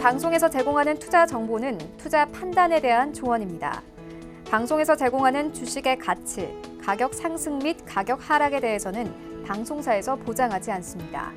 방송에서 제공하는 투자 정보는 투자 판단에 대한 조언입니다. 방송에서 제공하는 주식의 가치, 가격 상승 및 가격 하락에 대해서는 방송사에서 보장하지 않습니다.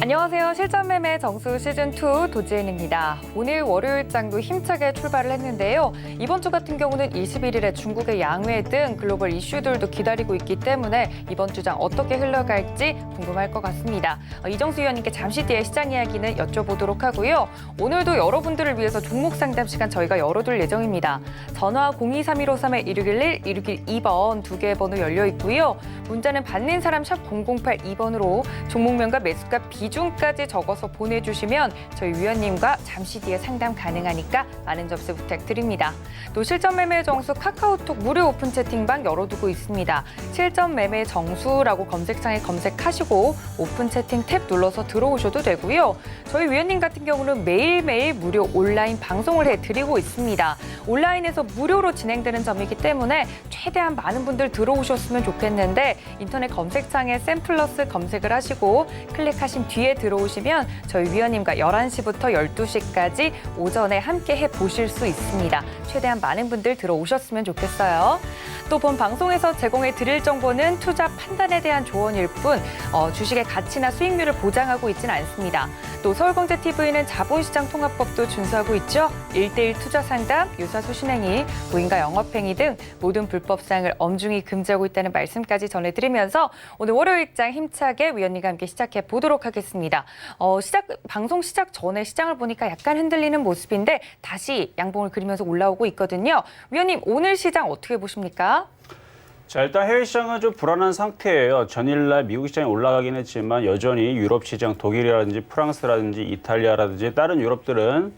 안녕하세요. 실전매매 정수 시즌2 도지은입니다. 오늘 월요일장도 힘차게 출발을 했는데요. 이번 주 같은 경우는 21일에 중국의 양회 등 글로벌 이슈들도 기다리고 있기 때문에 이번 주장 어떻게 흘러갈지 궁금할 것 같습니다. 이정수 위원님께 잠시 뒤에 시장 이야기는 여쭤보도록 하고요. 오늘도 여러분들을 위해서 종목 상담 시간 저희가 열어둘 예정입니다. 전화 023153-1611, 1612번 두 개의 번호 열려 있고요. 문자는 받는 사람 샵 0082번으로 종목명과 매수가 비중까지 적어서 보내주시면 저희 위원님과 잠시 뒤에 상담 가능하니까 많은 접수 부탁드립니다. 또 실전 매매 정수 카카오톡 무료 오픈 채팅방 열어두고 있습니다. 실전 매매 정수라고 검색창에 검색하시고 오픈 채팅 탭 눌러서 들어오셔도 되고요. 저희 위원님 같은 경우는 매일매일 무료 온라인 방송을 해드리고 있습니다. 온라인에서 무료로 진행되는 점이기 때문에 최대한 많은 분들 들어오셨으면 좋겠는데 인터넷 검색창에 샘플러스 검색을 하시고 클릭하신 뒤에 들어오시면 저희 위원님과 11시부터 12시까지 오전에 함께 해보실 수 있습니다. 최대한 많은 분들 들어오셨으면 좋겠어요. 또 본 방송에서 제공해 드릴 정보는 투자 판단에 대한 조언일 뿐 주식의 가치나 수익률을 보장하고 있지는 않습니다. 또 서울경제TV는 자본시장 통합법도 준수하고 있죠. 1:1 투자 상담, 유사수 신행위, 무인가 영업행위 등 모든 불법사항을 엄중히 금지하고 있다는 말씀까지 전해드리면서 오늘 월요일장 힘차게 위원님과 함께 시작해 보도록 하겠습니다. 방송 시작 전에 시장을 보니까 약간 흔들리는 모습인데 다시 양봉을 그리면서 올라오고 있거든요. 위원님, 오늘 시장 어떻게 보십니까? 자, 일단 해외 시장은 좀 불안한 상태예요. 전일날 미국 시장이 올라가긴 했지만 여전히 유럽 시장, 독일이라든지 프랑스라든지 이탈리아라든지 다른 유럽들은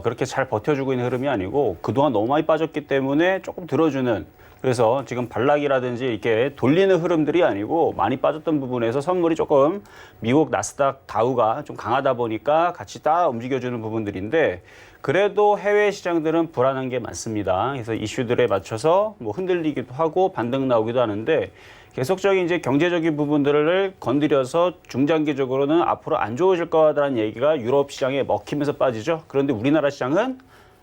그렇게 잘 버텨주고 있는 흐름이 아니고 그동안 너무 많이 빠졌기 때문에 조금 들어주는, 그래서 지금 반락이라든지 이렇게 돌리는 흐름들이 아니고 많이 빠졌던 부분에서 선물이 조금 미국 나스닥 다우가 좀 강하다 보니까 같이 따라 움직여주는 부분들인데, 그래도 해외 시장들은 불안한 게 많습니다. 그래서 이슈들에 맞춰서 뭐 흔들리기도 하고 반등 나오기도 하는데 계속적인 이제 경제적인 부분들을 건드려서 중장기적으로는 앞으로 안 좋아질 거라는 얘기가 유럽 시장에 먹히면서 빠지죠. 그런데 우리나라 시장은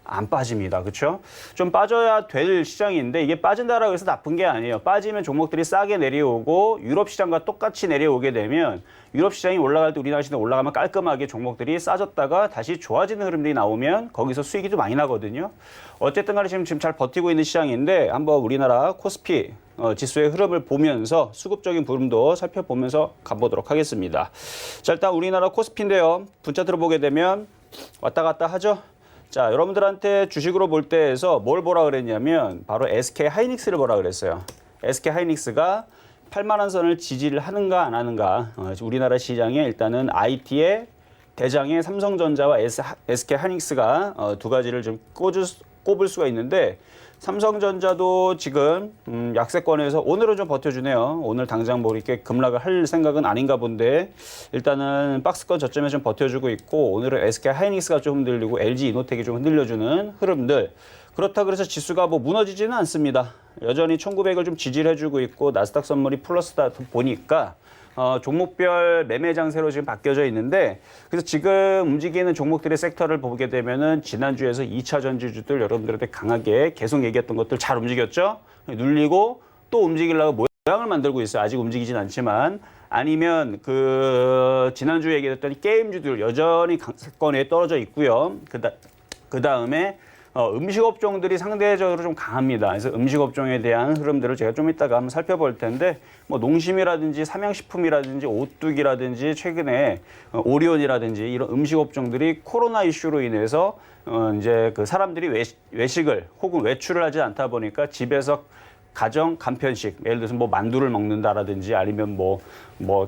안 빠집니다. 그렇죠? 좀 빠져야 될 시장인데 이게 빠진다라고 해서 나쁜 게 아니에요. 빠지면 종목들이 싸게 내려오고 유럽 시장과 똑같이 내려오게 되면 유럽 시장이 올라갈 때 우리나라 시장 올라가면 깔끔하게 종목들이 싸졌다가 다시 좋아지는 흐름들이 나오면 거기서 수익이 좀 많이 나거든요. 어쨌든 간에 지금 잘 버티고 있는 시장인데 한번 우리나라 코스피 지수의 흐름을 보면서 수급적인 부분도 살펴보면서 가보도록 하겠습니다. 자, 일단 우리나라 코스피인데요. 분차 들어보게 되면 왔다 갔다 하죠. 자, 여러분들한테 주식으로 볼 때에서 뭘 보라 그랬냐면 바로 SK 하이닉스를 보라 그랬어요. SK 하이닉스가 8만 원 선을 지지를 하는가 안 하는가. 우리나라 시장에 일단은 IT의 대장의 삼성전자와 SK 하이닉스가 두 가지를 좀 꼽을 수가 있는데, 삼성전자도 지금 약세권에서 오늘은 좀 버텨주네요. 오늘 당장 뭐 이렇게 급락을 할 생각은 아닌가 본데 일단은 박스권 저점에 좀 버텨주고 있고, 오늘은 SK 하이닉스가 좀 흔들리고 LG 이노텍이 좀 흔들려주는 흐름들. 그렇다 그래서 지수가 뭐 무너지지는 않습니다. 여전히 1900을 좀 지지를 해주고 있고 나스닥 선물이 플러스다 보니까 종목별 매매 장세로 지금 바뀌어져 있는데, 그래서 지금 움직이는 종목들의 섹터를 보게 되면은 지난주에서 2차 전지주들 여러분들한테 강하게 계속 얘기했던 것들 잘 움직였죠? 눌리고 또 움직이려고 모양을 만들고 있어요. 아직 움직이진 않지만. 아니면 지난주에 얘기했던 게임주들 여전히 강세권에 떨어져 있고요. 그 다음에 음식업종들이 상대적으로 좀 강합니다. 그래서 음식업종에 대한 흐름들을 제가 좀 이따가 한번 살펴볼 텐데, 뭐 농심이라든지 삼양식품이라든지 오뚜기라든지 최근에 오리온이라든지 이런 음식업종들이 코로나 이슈로 인해서 이제 그 사람들이 외식을 혹은 외출을 하지 않다 보니까 집에서 가정 간편식, 예를 들어서 뭐 만두를 먹는다라든지 아니면 뭐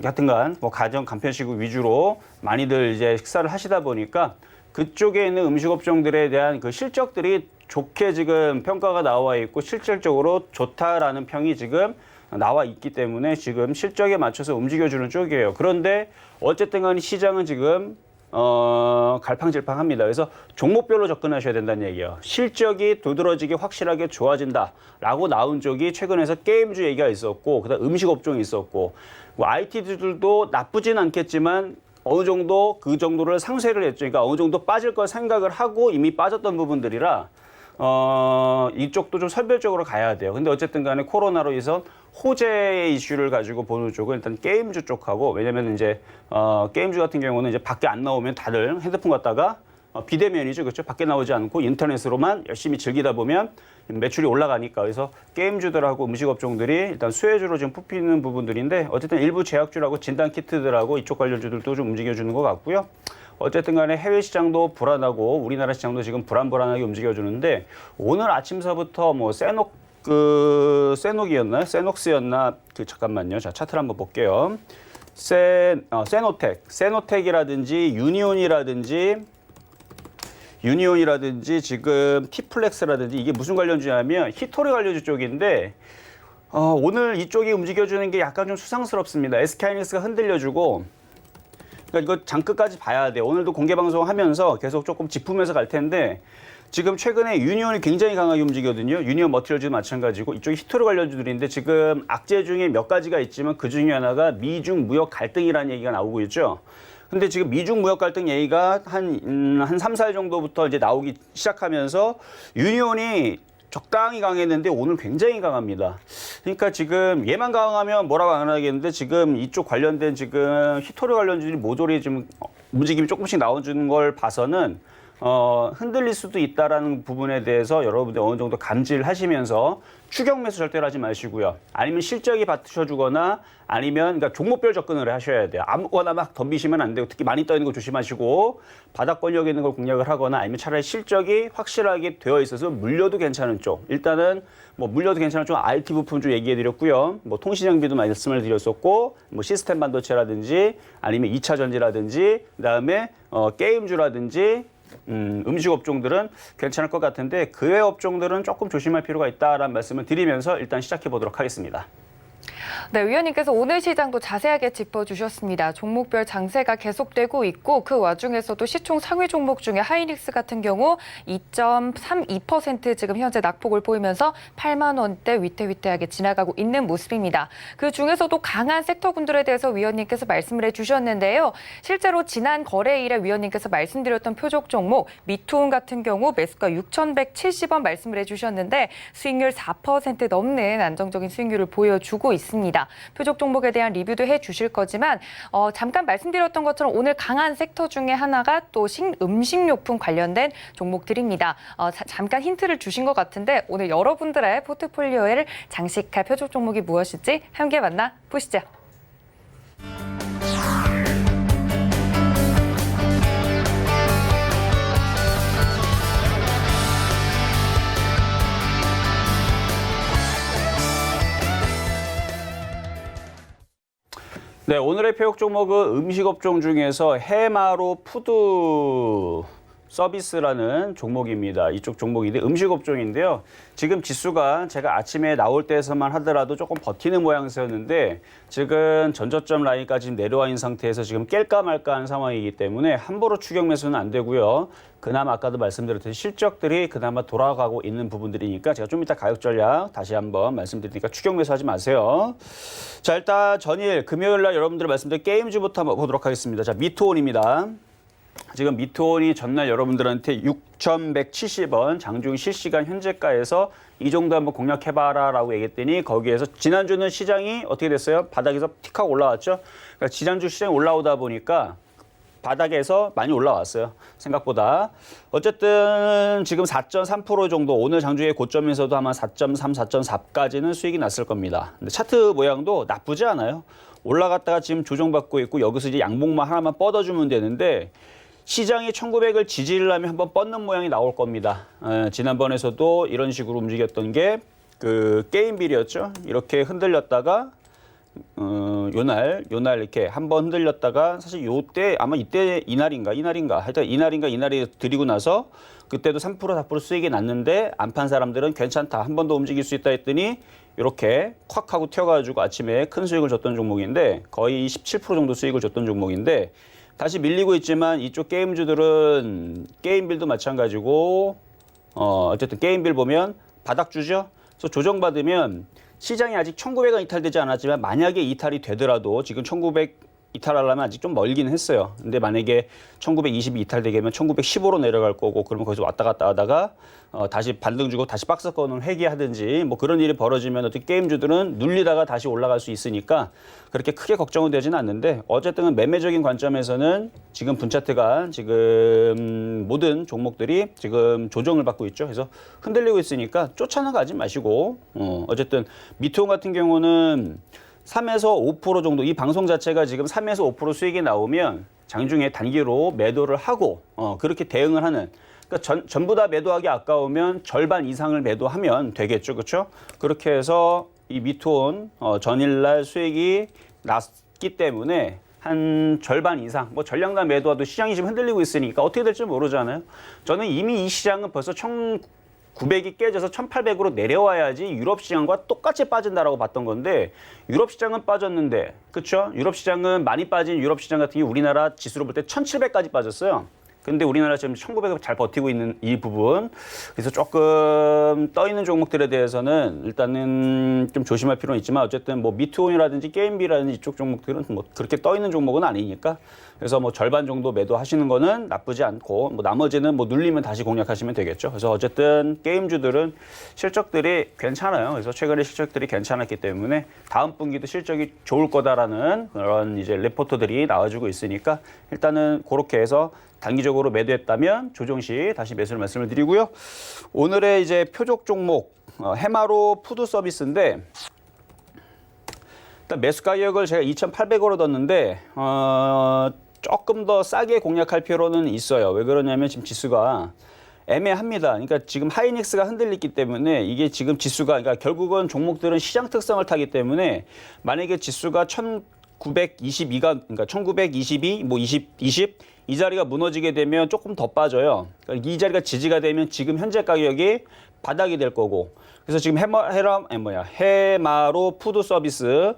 하여튼간 뭐 가정 간편식 위주로 많이들 이제 식사를 하시다 보니까 그쪽에 있는 음식업종들에 대한 그 실적들이 좋게 지금 평가가 나와 있고 실질적으로 좋다라는 평이 지금 나와 있기 때문에 지금 실적에 맞춰서 움직여주는 쪽이에요. 그런데 어쨌든 간에 시장은 지금 갈팡질팡합니다. 그래서 종목별로 접근하셔야 된다는 얘기예요. 실적이 두드러지게 확실하게 좋아진다라고 나온 쪽이 최근에서 게임주 얘기가 있었고, 그다음 음식 업종이 있었고, 뭐 IT들도 나쁘진 않겠지만 어느 정도 그 정도를 상쇄를 했죠. 그러니까 어느 정도 빠질 걸 생각을 하고 이미 빠졌던 부분들이라 이쪽도 좀 선별적으로 가야 돼요. 근데 어쨌든 간에 코로나로 인해서 호재의 이슈를 가지고 보는 쪽은 일단 게임주 쪽하고, 왜냐면 이제 게임주 같은 경우는 이제 밖에 안 나오면 다들 핸드폰 갖다가 비대면이죠. 그렇죠? 밖에 나오지 않고 인터넷으로만 열심히 즐기다 보면 매출이 올라가니까. 그래서 게임주들하고 음식 업종들이 일단 수혜주로 지금 뽑히는 부분들인데, 어쨌든 일부 제약주라고 진단키트들하고 이쪽 관련주들도 좀 움직여주는 것 같고요. 어쨌든 간에 해외 시장도 불안하고 우리나라 시장도 지금 불안불안하게 움직여주는데, 오늘 아침서부터 뭐 세녹이었나요? 세녹스였나? 잠깐만요. 자, 차트를 한번 볼게요. 세노텍이라든지 유니온이라든지 지금 티플렉스라든지 이게 무슨 관련주냐면 히토리 관련주 쪽인데, 오늘 이쪽이 움직여주는 게 약간 좀 수상스럽습니다. SK하이닉스가 흔들려주고, 그러니까 이거 장끝까지 봐야 돼요. 오늘도 공개 방송하면서 계속 조금 짚으면서 갈 텐데, 지금 최근에 유니온이 굉장히 강하게 움직이거든요. 유니온 머티리얼즈도 마찬가지고 이쪽이 히토리 관련주들인데, 지금 악재 중에 몇 가지가 있지만 그 중에 하나가 미중 무역 갈등이라는 얘기가 나오고 있죠. 근데 지금 미중 무역 갈등 얘기가 한 3, 4일 정도부터 이제 나오기 시작하면서 유니온이 적당히 강했는데 오늘 굉장히 강합니다. 그러니까 지금 얘만 강하면 뭐라고 안 하겠는데, 지금 이쪽 관련된 지금 히토리 관련주들이 모조리 지금 움직임이 조금씩 나와주는 걸 봐서는 흔들릴 수도 있다라는 부분에 대해서 여러분들 어느 정도 감지를 하시면서 추격 매수 절대로 하지 마시고요. 아니면 실적이 받쳐주거나 아니면 그러니까 종목별 접근을 하셔야 돼요. 아무거나 막 덤비시면 안 되고, 특히 많이 떠 있는 거 조심하시고, 바닥 권역 있는 걸 공략을 하거나, 아니면 차라리 실적이 확실하게 되어 있어서 물려도 괜찮은 쪽. 일단은 뭐 물려도 괜찮은 쪽 IT 부품 쪽 얘기해 드렸고요. 뭐 통신장비도 말씀을 드렸었고, 뭐 시스템 반도체라든지 아니면 2차 전지라든지, 그다음에 게임주라든지 음식 업종들은 괜찮을 것 같은데, 그 외 업종들은 조금 조심할 필요가 있다라는 말씀을 드리면서 일단 시작해 보도록 하겠습니다. 네, 위원님께서 오늘 시장도 자세하게 짚어주셨습니다. 종목별 장세가 계속되고 있고, 그 와중에서도 시총 상위 종목 중에 하이닉스 같은 경우 2.32% 지금 현재 낙폭을 보이면서 8만 원대 위태위태하게 지나가고 있는 모습입니다. 그 중에서도 강한 섹터군들에 대해서 위원님께서 말씀을 해주셨는데요. 실제로 지난 거래일에 위원님께서 말씀드렸던 표적 종목 미투온 같은 경우 매수가 6,170원 말씀을 해주셨는데, 수익률 4% 넘는 안정적인 수익률을 보여주고 있습니다. 표적 종목에 대한 리뷰도 해주실 거지만 잠깐 말씀드렸던 것처럼 오늘 강한 섹터 중에 하나가 또 음식료품 관련된 종목들입니다. 잠깐 힌트를 주신 것 같은데, 오늘 여러분들의 포트폴리오를 장식할 표적 종목이 무엇일지 함께 만나보시죠. 네, 오늘의 표적 종목은 음식 업종 중에서 해마로 푸드 서비스라는 종목입니다. 이쪽 종목인데 음식 업종인데요. 지금 지수가 제가 아침에 나올 때에서만 하더라도 조금 버티는 모양새였는데, 지금 전저점 라인까지 내려와 있는 상태에서 지금 깰까 말까 하는 상황이기 때문에 함부로 추격 매수는 안 되고요. 그나마 아까도 말씀드렸듯이 실적들이 그나마 돌아가고 있는 부분들이니까 제가 좀 이따 가격 전략 다시 한번 말씀드리니까 추격 매수하지 마세요. 자, 일단 전일 금요일 날 여러분들 말씀드린 게임주부터 한번 보도록 하겠습니다. 자, 미투온입니다. 지금 미투온이 전날 여러분들한테 6,170원 장중 실시간 현재가에서 이 정도 한번 공략해봐라 라고 얘기했더니, 거기에서 지난주는 시장이 어떻게 됐어요? 바닥에서 틱하고 올라왔죠? 그러니까 지난주 시장이 올라오다 보니까 바닥에서 많이 올라왔어요. 생각보다. 어쨌든 지금 4.3% 정도, 오늘 장중의 고점에서도 아마 4.3, 4.4까지는 수익이 났을 겁니다. 근데 차트 모양도 나쁘지 않아요. 올라갔다가 지금 조정받고 있고, 여기서 이제 양봉만 하나만 뻗어주면 되는데, 시장이 1900을 지지하려면 한번 뻗는 모양이 나올 겁니다. 지난번에서도 이런 식으로 움직였던 게 그 게임빌이었죠. 이렇게 흔들렸다가 요날 이렇게 한번 흔들렸다가, 사실 요때 아마 이때 이날인가 하여튼 이날이 드리고 나서 그때도 3% 4% 수익이 났는데, 안 판 사람들은 괜찮다, 한 번 더 움직일 수 있다 했더니 이렇게 콱 하고 튀어가지고 아침에 큰 수익을 줬던 종목인데, 거의 17% 정도 수익을 줬던 종목인데, 다시 밀리고 있지만 이쪽 게임주들은 게임빌도 마찬가지고 어쨌든 게임빌 보면 바닥주죠. 그래서 조정받으면 시장이 아직 1900원 이탈되지 않았지만 만약에 이탈이 되더라도 지금 1900 이탈하려면 아직 좀 멀긴 했어요. 근데 만약에 1920이 이탈되게 되면 1915로 내려갈 거고 그러면 거기서 왔다 갔다 하다가 다시 반등 주고 다시 박스권을 회귀하든지 뭐 그런 일이 벌어지면 어떻게 게임주들은 눌리다가 다시 올라갈 수 있으니까 그렇게 크게 걱정은 되지는 않는데 어쨌든 매매적인 관점에서는 지금 분차트가 지금 모든 종목들이 지금 조정을 받고 있죠. 그래서 흔들리고 있으니까 쫓아나가지 마시고 어쨌든 미투온 같은 경우는 3에서 5% 정도 이 방송 자체가 지금 3에서 5% 수익이 나오면 장중에 단기로 매도를 하고 그렇게 대응을 하는 그러니까 전부 다 매도하기 아까우면 절반 이상을 매도하면 되겠죠. 그렇죠? 그렇게 해서 이 미투온 전일날 수익이 났기 때문에 한 절반 이상 뭐 전량단 매도와도 시장이 지금 흔들리고 있으니까 어떻게 될지 모르잖아요. 저는 이미 이 시장은 벌써 900이 깨져서 1800으로 내려와야지 유럽 시장과 똑같이 빠진다라고 봤던 건데 유럽 시장은 빠졌는데 그렇죠? 유럽 시장은 많이 빠진 유럽 시장 같은 경우 우리나라 지수로 볼 때 1700까지 빠졌어요. 근데 우리나라 지금 1900을 잘 버티고 있는 이 부분 그래서 조금 떠 있는 종목들에 대해서는 일단은 좀 조심할 필요는 있지만 어쨌든 뭐 미투온이라든지 게임비라든지 이쪽 종목들은 뭐 그렇게 떠 있는 종목은 아니니까 그래서 뭐 절반 정도 매도하시는 거는 나쁘지 않고 뭐 나머지는 뭐 눌리면 다시 공략하시면 되겠죠. 그래서 어쨌든 게임주들은 실적들이 괜찮아요. 그래서 최근에 실적들이 괜찮았기 때문에 다음 분기도 실적이 좋을 거다라는 그런 이제 레포트들이 나와주고 있으니까 일단은 그렇게 해서 단기적으로 매도했다면 조정 시 다시 매수를 말씀을 드리고요. 오늘의 이제 표적 종목 해마로 푸드 서비스인데 일단 매수 가격을 제가 2,800원으로 뒀는데 조금 더 싸게 공략할 필요는 있어요. 왜 그러냐면 지금 지수가 애매합니다. 그러니까 지금 하이닉스가 흔들리기 때문에 이게 지금 지수가 그러니까 결국은 종목들은 시장 특성을 타기 때문에 만약에 지수가 1922가 그러니까 1922 뭐 20 이 자리가 무너지게 되면 조금 더 빠져요. 그러니까 이 자리가 지지가 되면 지금 현재 가격이 바닥이 될 거고. 그래서 지금 해마로 푸드 서비스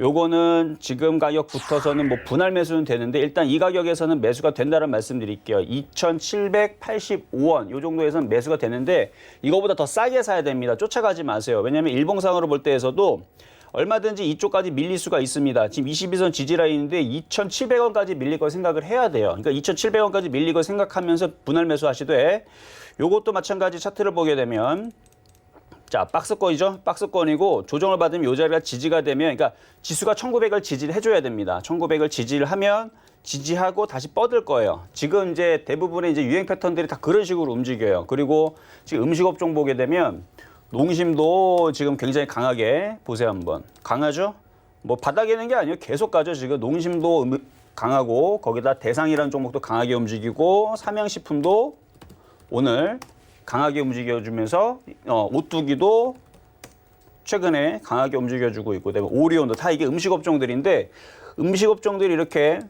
요거는 지금 가격 붙어서는 뭐 분할 매수는 되는데 일단 이 가격에서는 매수가 된다는 말씀 드릴게요. 2,785원 요 정도에서는 매수가 되는데 이거보다 더 싸게 사야 됩니다. 쫓아가지 마세요. 왜냐하면 일봉상으로 볼 때에서도 얼마든지 이쪽까지 밀릴 수가 있습니다. 지금 22선 지지라인인데 2,700원까지 밀릴 걸 생각을 해야 돼요. 그러니까 2,700원까지 밀릴 걸 생각하면서 분할 매수하시되 요것도 마찬가지 차트를 보게 되면 자, 박스권이죠. 박스권이고 조정을 받으면 요 자리가 지지가 되면 그러니까 지수가 1900을 지지를 해줘야 됩니다. 1900을 지지를 하면 지지하고 다시 뻗을 거예요. 지금 이제 대부분의 이제 유행 패턴들이 다 그런 식으로 움직여요. 그리고 지금 음식업종 보게 되면 농심도 지금 굉장히 강하게 보세요 한번. 강하죠? 뭐 바닥에 있는 게 아니에요. 계속 가죠. 지금 농심도 강하고 거기다 대상이라는 종목도 강하게 움직이고 삼양식품도 오늘 강하게 움직여주면서 오뚜기도 최근에 강하게 움직여주고 있고 그다음에 오리온도 다 이게 음식업종들인데 음식업종들이 이렇게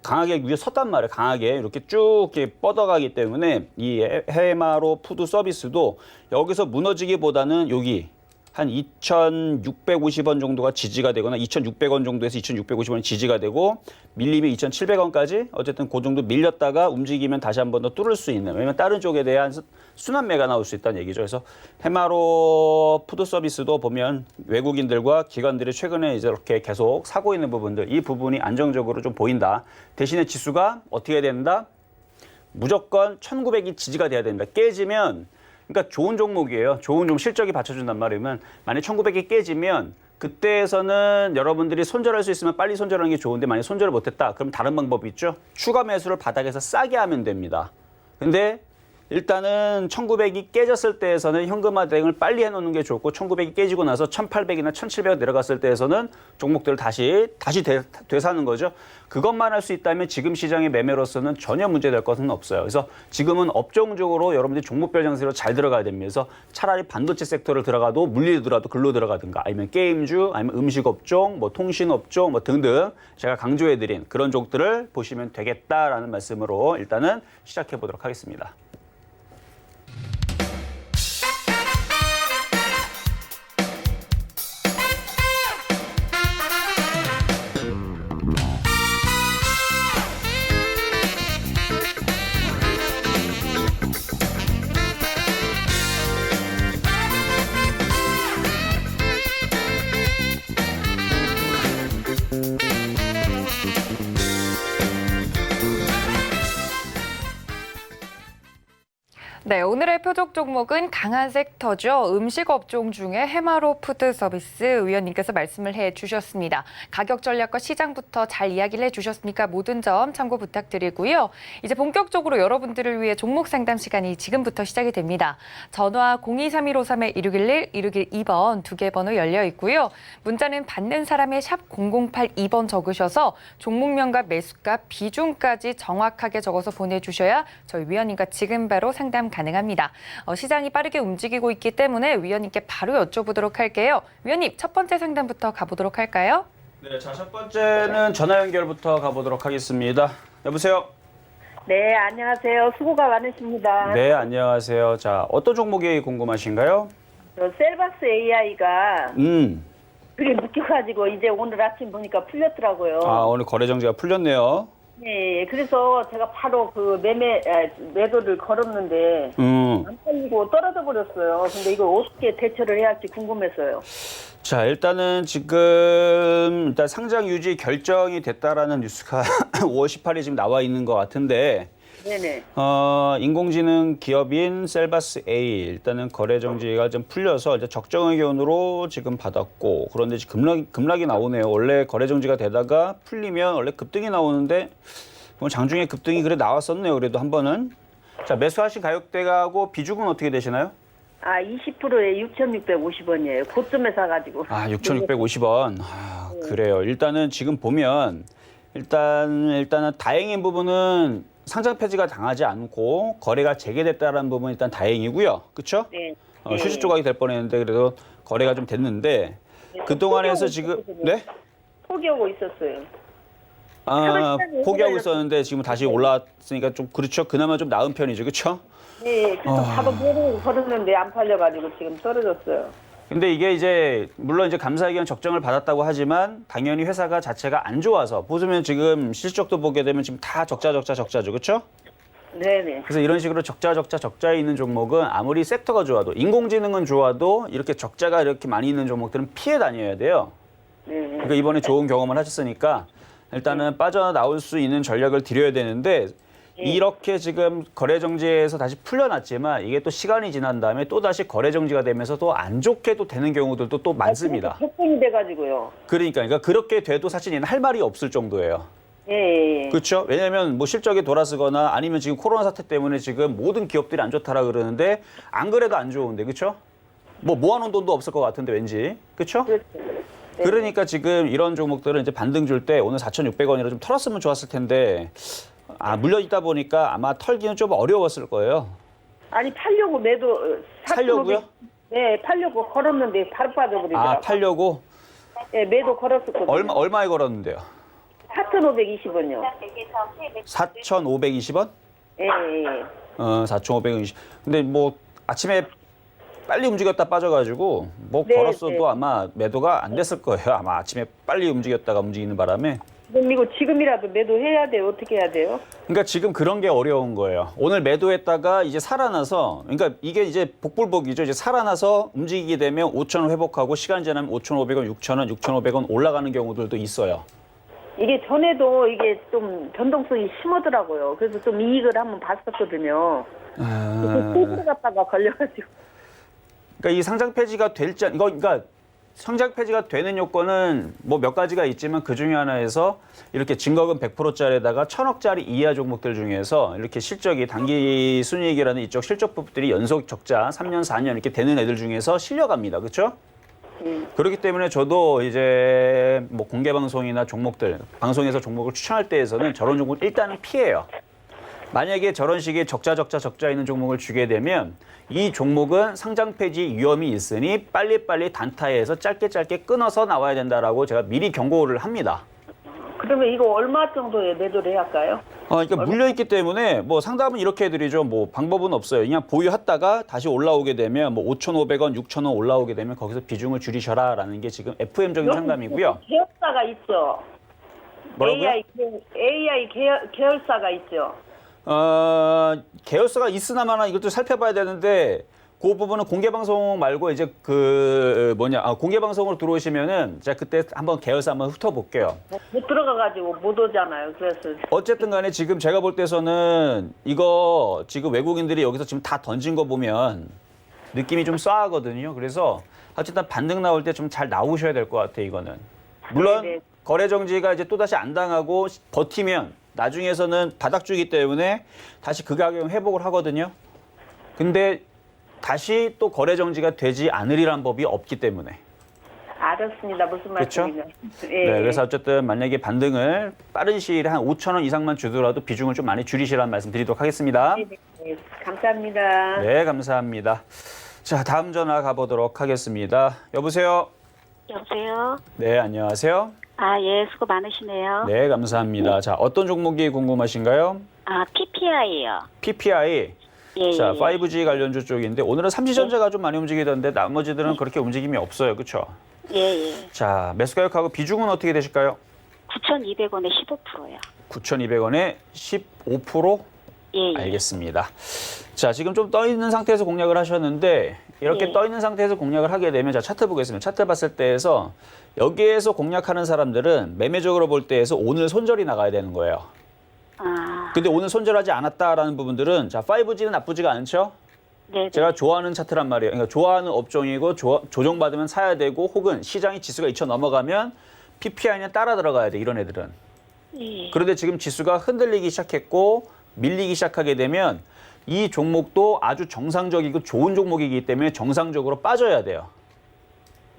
강하게 위에 섰단 말이에요. 강하게 이렇게 쭉 이렇게 뻗어가기 때문에 이 해마로 푸드 서비스도 여기서 무너지기보다는 여기 한 2,650원 정도가 지지가 되거나 2,600원 정도에서 2,650원이 지지가 되고 밀리면 2,700원까지 어쨌든 그 정도 밀렸다가 움직이면 다시 한 번 더 뚫을 수 있는 왜냐면 다른 쪽에 대한 순환매가 나올 수 있다는 얘기죠. 그래서 해마로 푸드 서비스도 보면 외국인들과 기관들이 최근에 이제 이렇게 계속 사고 있는 부분들 이 부분이 안정적으로 좀 보인다. 대신에 지수가 어떻게 해야 된다? 무조건 1,900이 지지가 돼야 됩니다. 깨지면 그러니까 좋은 종목이에요. 좋은 종 실적이 받쳐준단 말이면 만약 1,900이 깨지면 그때에서는 여러분들이 손절할 수 있으면 빨리 손절하는 게 좋은데 만약 손절을 못했다. 그럼 다른 방법이 있죠. 추가 매수를 바닥에서 싸게 하면 됩니다. 근데 일단은 1,900이 깨졌을 때에서는 현금화 대응을 빨리 해놓는 게 좋고 1,900이 깨지고 나서 1,800이나 1,700 내려갔을 때에서는 종목들을 다시 되사는 거죠. 그것만 할 수 있다면 지금 시장의 매매로서는 전혀 문제될 것은 없어요. 그래서 지금은 업종적으로 여러분들이 종목별 장세로 잘 들어가야 됩니다. 그래서 차라리 반도체 섹터를 들어가도 물리더라도 글로 들어가든가 아니면 게임주 아니면 음식업종 뭐 통신업종 뭐 등등 제가 강조해드린 그런 종들을 보시면 되겠다라는 말씀으로 일단은 시작해 보도록 하겠습니다. 네, 오늘의 표적 종목은 강한 섹터죠. 음식 업종 중에 해마로 푸드 서비스 위원님께서 말씀을 해주셨습니다. 가격 전략과 시장부터 잘 이야기를 해주셨으니까 모든 점 참고 부탁드리고요. 이제 본격적으로 여러분들을 위해 종목 상담 시간이 지금부터 시작이 됩니다. 전화 023153-1611, 1612번 두 개 번호 열려 있고요. 문자는 받는 사람의 샵 0082번 적으셔서 종목명과 매수가, 비중까지 정확하게 적어서 보내주셔야 저희 위원님과 지금 바로 상담 가능합니다. 시장이 빠르게 움직이고 있기 때문에 위원님께 바로 여쭤보도록 할게요. 위원님, 첫 번째 상담부터 가보도록 할까요? 네, 자, 첫 번째는 전화 연결부터 가보도록 하겠습니다. 여보세요? 네, 안녕하세요. 수고가 많으십니다. 네, 안녕하세요. 자, 어떤 종목이 궁금하신가요? 저 셀박스 AI가 그게 묶여가지고 이제 오늘 아침 보니까 풀렸더라고요. 아, 오늘 거래 정지가 풀렸네요. 네, 그래서 제가 바로 그 매도를 걸었는데 안 팔리고 떨어져 버렸어요. 근데 이걸 어떻게 대처를 해야 할지 궁금해서요. 자, 일단은 지금 일단 상장 유지 결정이 됐다라는 뉴스가 5월 18일에 지금 나와 있는 것 같은데, 네네. 인공지능 기업인 셀바스 A 일단은 거래 정지가 좀 풀려서 이제 적정 의견으로 지금 받았고, 그런데 지금 급락이 나오네요. 원래 거래 정지가 되다가 풀리면 원래 급등이 나오는데 장중에 급등이 그래 나왔었네요. 그래도 한 번은. 자, 매수하신 가격대하고 비중은 어떻게 되시나요? 아, 20%에 6,650원이에요. 고점에 사가지고. 아, 6,650원. 아, 그래요. 일단은 지금 보면 일단은 다행인 부분은 상장 폐지가 당하지 않고 거래가 재개됐다는 부분은 일단 다행이고요. 그렇죠? 네. 휴지 조각이 될 뻔했는데 그래도 거래가 좀 됐는데 그동안에서 지금 네? 포기하고 있었어요. 아, 포기하고 있었는데 지금 다시 올라왔으니까 좀 그렇죠. 그나마 좀 나은 편이죠. 그렇죠? 네, 그래서 바로 매도를 걸었는데 안 팔려가지고 지금 떨어졌어요. 근데 이게 이제 물론 이제 감사의견 적정을 받았다고 하지만 당연히 회사가 자체가 안 좋아서 보시면 지금 실적도 보게 되면 지금 다 적자죠, 그렇죠? 네네. 그래서 이런 식으로 적자에 있는 종목은 아무리 섹터가 좋아도 인공지능은 좋아도 이렇게 적자가 이렇게 많이 있는 종목들은 피해 다녀야 돼요. 네. 그러니까 이번에 좋은 경험을 하셨으니까 일단은 빠져나올 수 있는 전략을 드려야 되는데 이렇게 지금 거래 정지에서 다시 풀려났지만 이게 또 시간이 지난 다음에 또 다시 거래 정지가 되면서 또 안 좋게 또 되는 경우들도 또 많습니다. 격분이 돼가지고요. 그러니까 그렇게 돼도 사실 얘는 할 말이 없을 정도예요. 예. 그렇죠? 왜냐하면 뭐 실적이 돌아서거나 아니면 지금 코로나 사태 때문에 지금 모든 기업들이 안 좋다라 그러는데 안 그래도 안 좋은데, 그렇죠? 뭐 모아놓은 돈도 없을 것 같은데 왠지, 그렇죠? 그렇죠. 네. 그러니까 지금 이런 종목들은 이제 반등 줄 때 오늘 4,600원이라 좀 털었으면 좋았을 텐데 물려 있다 보니까 아마 털기는 좀 어려웠을 거예요. 아니 팔려고 매도 살려고요? 네, 팔려고 걸었는데 바로 빠져버리더라고요. 아, 팔려고? 네, 매도 걸었었거든요. 얼마에 걸었는데요? 4,520원요. 4,520원? 예. 4,520원. 근데 뭐 아침에 빨리 움직였다 빠져가지고 뭐 네, 걸었어도 네. 아마 매도가 안 됐을 거예요. 아마 아침에 빨리 움직였다가 움직이는 바람에. 그럼 이거 지금이라도 매도해야 돼요? 어떻게 해야 돼요? 그러니까 지금 그런 게 어려운 거예요. 오늘 매도했다가 이제 살아나서, 그러니까 이게 이제 복불복이죠. 이제 살아나서 움직이게 되면 5,000원 회복하고 시간 지나면 5,500원, 6,000원, 6,500원 올라가는 경우들도 있어요. 이게 전에도 이게 좀 변동성이 심하더라고요. 그래서 좀 이익을 한번 봤었거든요. 그래서 소주 갔다가 걸려가지고. 그러니까 이 상장 폐지가 될지 그러니까 상장 폐지가 되는 요건은 뭐 몇 가지가 있지만 그 중에 하나에서 이렇게 증거금 100%짜리에다가 1,000억짜리 이하 종목들 중에서 이렇게 실적이 단기 순이익이라는 이쪽 실적 부분들이 연속 적자 3년, 4년 이렇게 되는 애들 중에서 실려갑니다. 그렇죠? 그렇기 때문에 저도 이제 뭐 공개 방송이나 종목들, 방송에서 종목을 추천할 때에서는 저런 종목을 일단은 피해요. 만약에 저런 식의 적자 있는 종목을 주게 되면 이 종목은 상장 폐지 위험이 있으니 빨리빨리 단타에서 짧게 끊어서 나와야 된다라고 제가 미리 경고를 합니다. 그러면 이거 얼마 정도에 매도를 해야 할까요? 그러니까 물려있기 때문에 뭐 상담은 이렇게 해드리죠. 뭐 방법은 없어요. 그냥 보유했다가 다시 올라오게 되면 뭐 5,500원, 6,000원 올라오게 되면 거기서 비중을 줄이셔라라는 게 지금 FM적인 상담이고요. 계열사가 있죠. 뭐라고요? AI 계열사가 있죠. 계열사가 있으나마나 이것도 살펴봐야 되는데 그 부분은 공개 방송 말고 이제 공개 방송으로 들어오시면은 제가 그때 한번 계열사 한번 훑어볼게요. 못 들어가가지고 못 오잖아요. 그래서 어쨌든 간에 지금 제가 볼 때서는 이거 지금 외국인들이 여기서 지금 다 던진 거 보면 느낌이 좀 쏴하거든요. 그래서 어쨌든 반등 나올 때 좀 잘 나오셔야 될 것 같아요, 이거는. 물론 네네. 거래 정지가 이제 또다시 안 당하고 버티면 나중에서는 바닥주기 때문에 다시 그 가격 회복을 하거든요. 근데 다시 또 거래 정지가 되지 않으리란 법이 없기 때문에. 알았습니다. 무슨 그렇죠? 말씀이면. 네, 그래서 어쨌든 만약에 반등을 빠른 시일에 한 5,000원 이상만 주더라도 비중을 좀 많이 줄이시라는 말씀 드리도록 하겠습니다. 네, 감사합니다. 네, 감사합니다. 자, 다음 전화 가보도록 하겠습니다. 여보세요? 여보세요? 네, 안녕하세요. 아, 예, 수고 많으시네요. 네, 감사합니다. 자, 어떤 종목이 궁금하신가요? 아, PPI요. PPI. 예, 자, 예. 5G 관련주 쪽인데 오늘은 삼지전자가 좀 많이 움직이던데 나머지들은 그렇게 움직임이 없어요. 그렇죠? 예, 예. 자, 매수 가격하고 비중은 어떻게 되실까요? 9,200원에 15%요. 9,200원에 15%? 예, 예. 알겠습니다. 자, 지금 좀 떠 있는 상태에서 공략을 하셨는데 이렇게 예. 떠 있는 상태에서 공략을 하게 되면 자, 차트 보겠습니다. 차트 봤을 때에서 여기에서 공략하는 사람들은 매매적으로 볼 때에서 오늘 손절이 나가야 되는 거예요. 아, 근데 오늘 손절하지 않았다라는 부분들은 자, 5G는 나쁘지가 않죠? 네, 제가 좋아하는 차트란 말이에요. 그러니까 좋아하는 업종이고 조정받으면 사야 되고 혹은 시장이 지수가 2,000 넘어가면 PPI는 따라 들어가야 돼, 이런 애들은. 예. 그런데 지금 지수가 흔들리기 시작했고 밀리기 시작하게 되면 이 종목도 아주 정상적이고 좋은 종목이기 때문에 정상적으로 빠져야 돼요.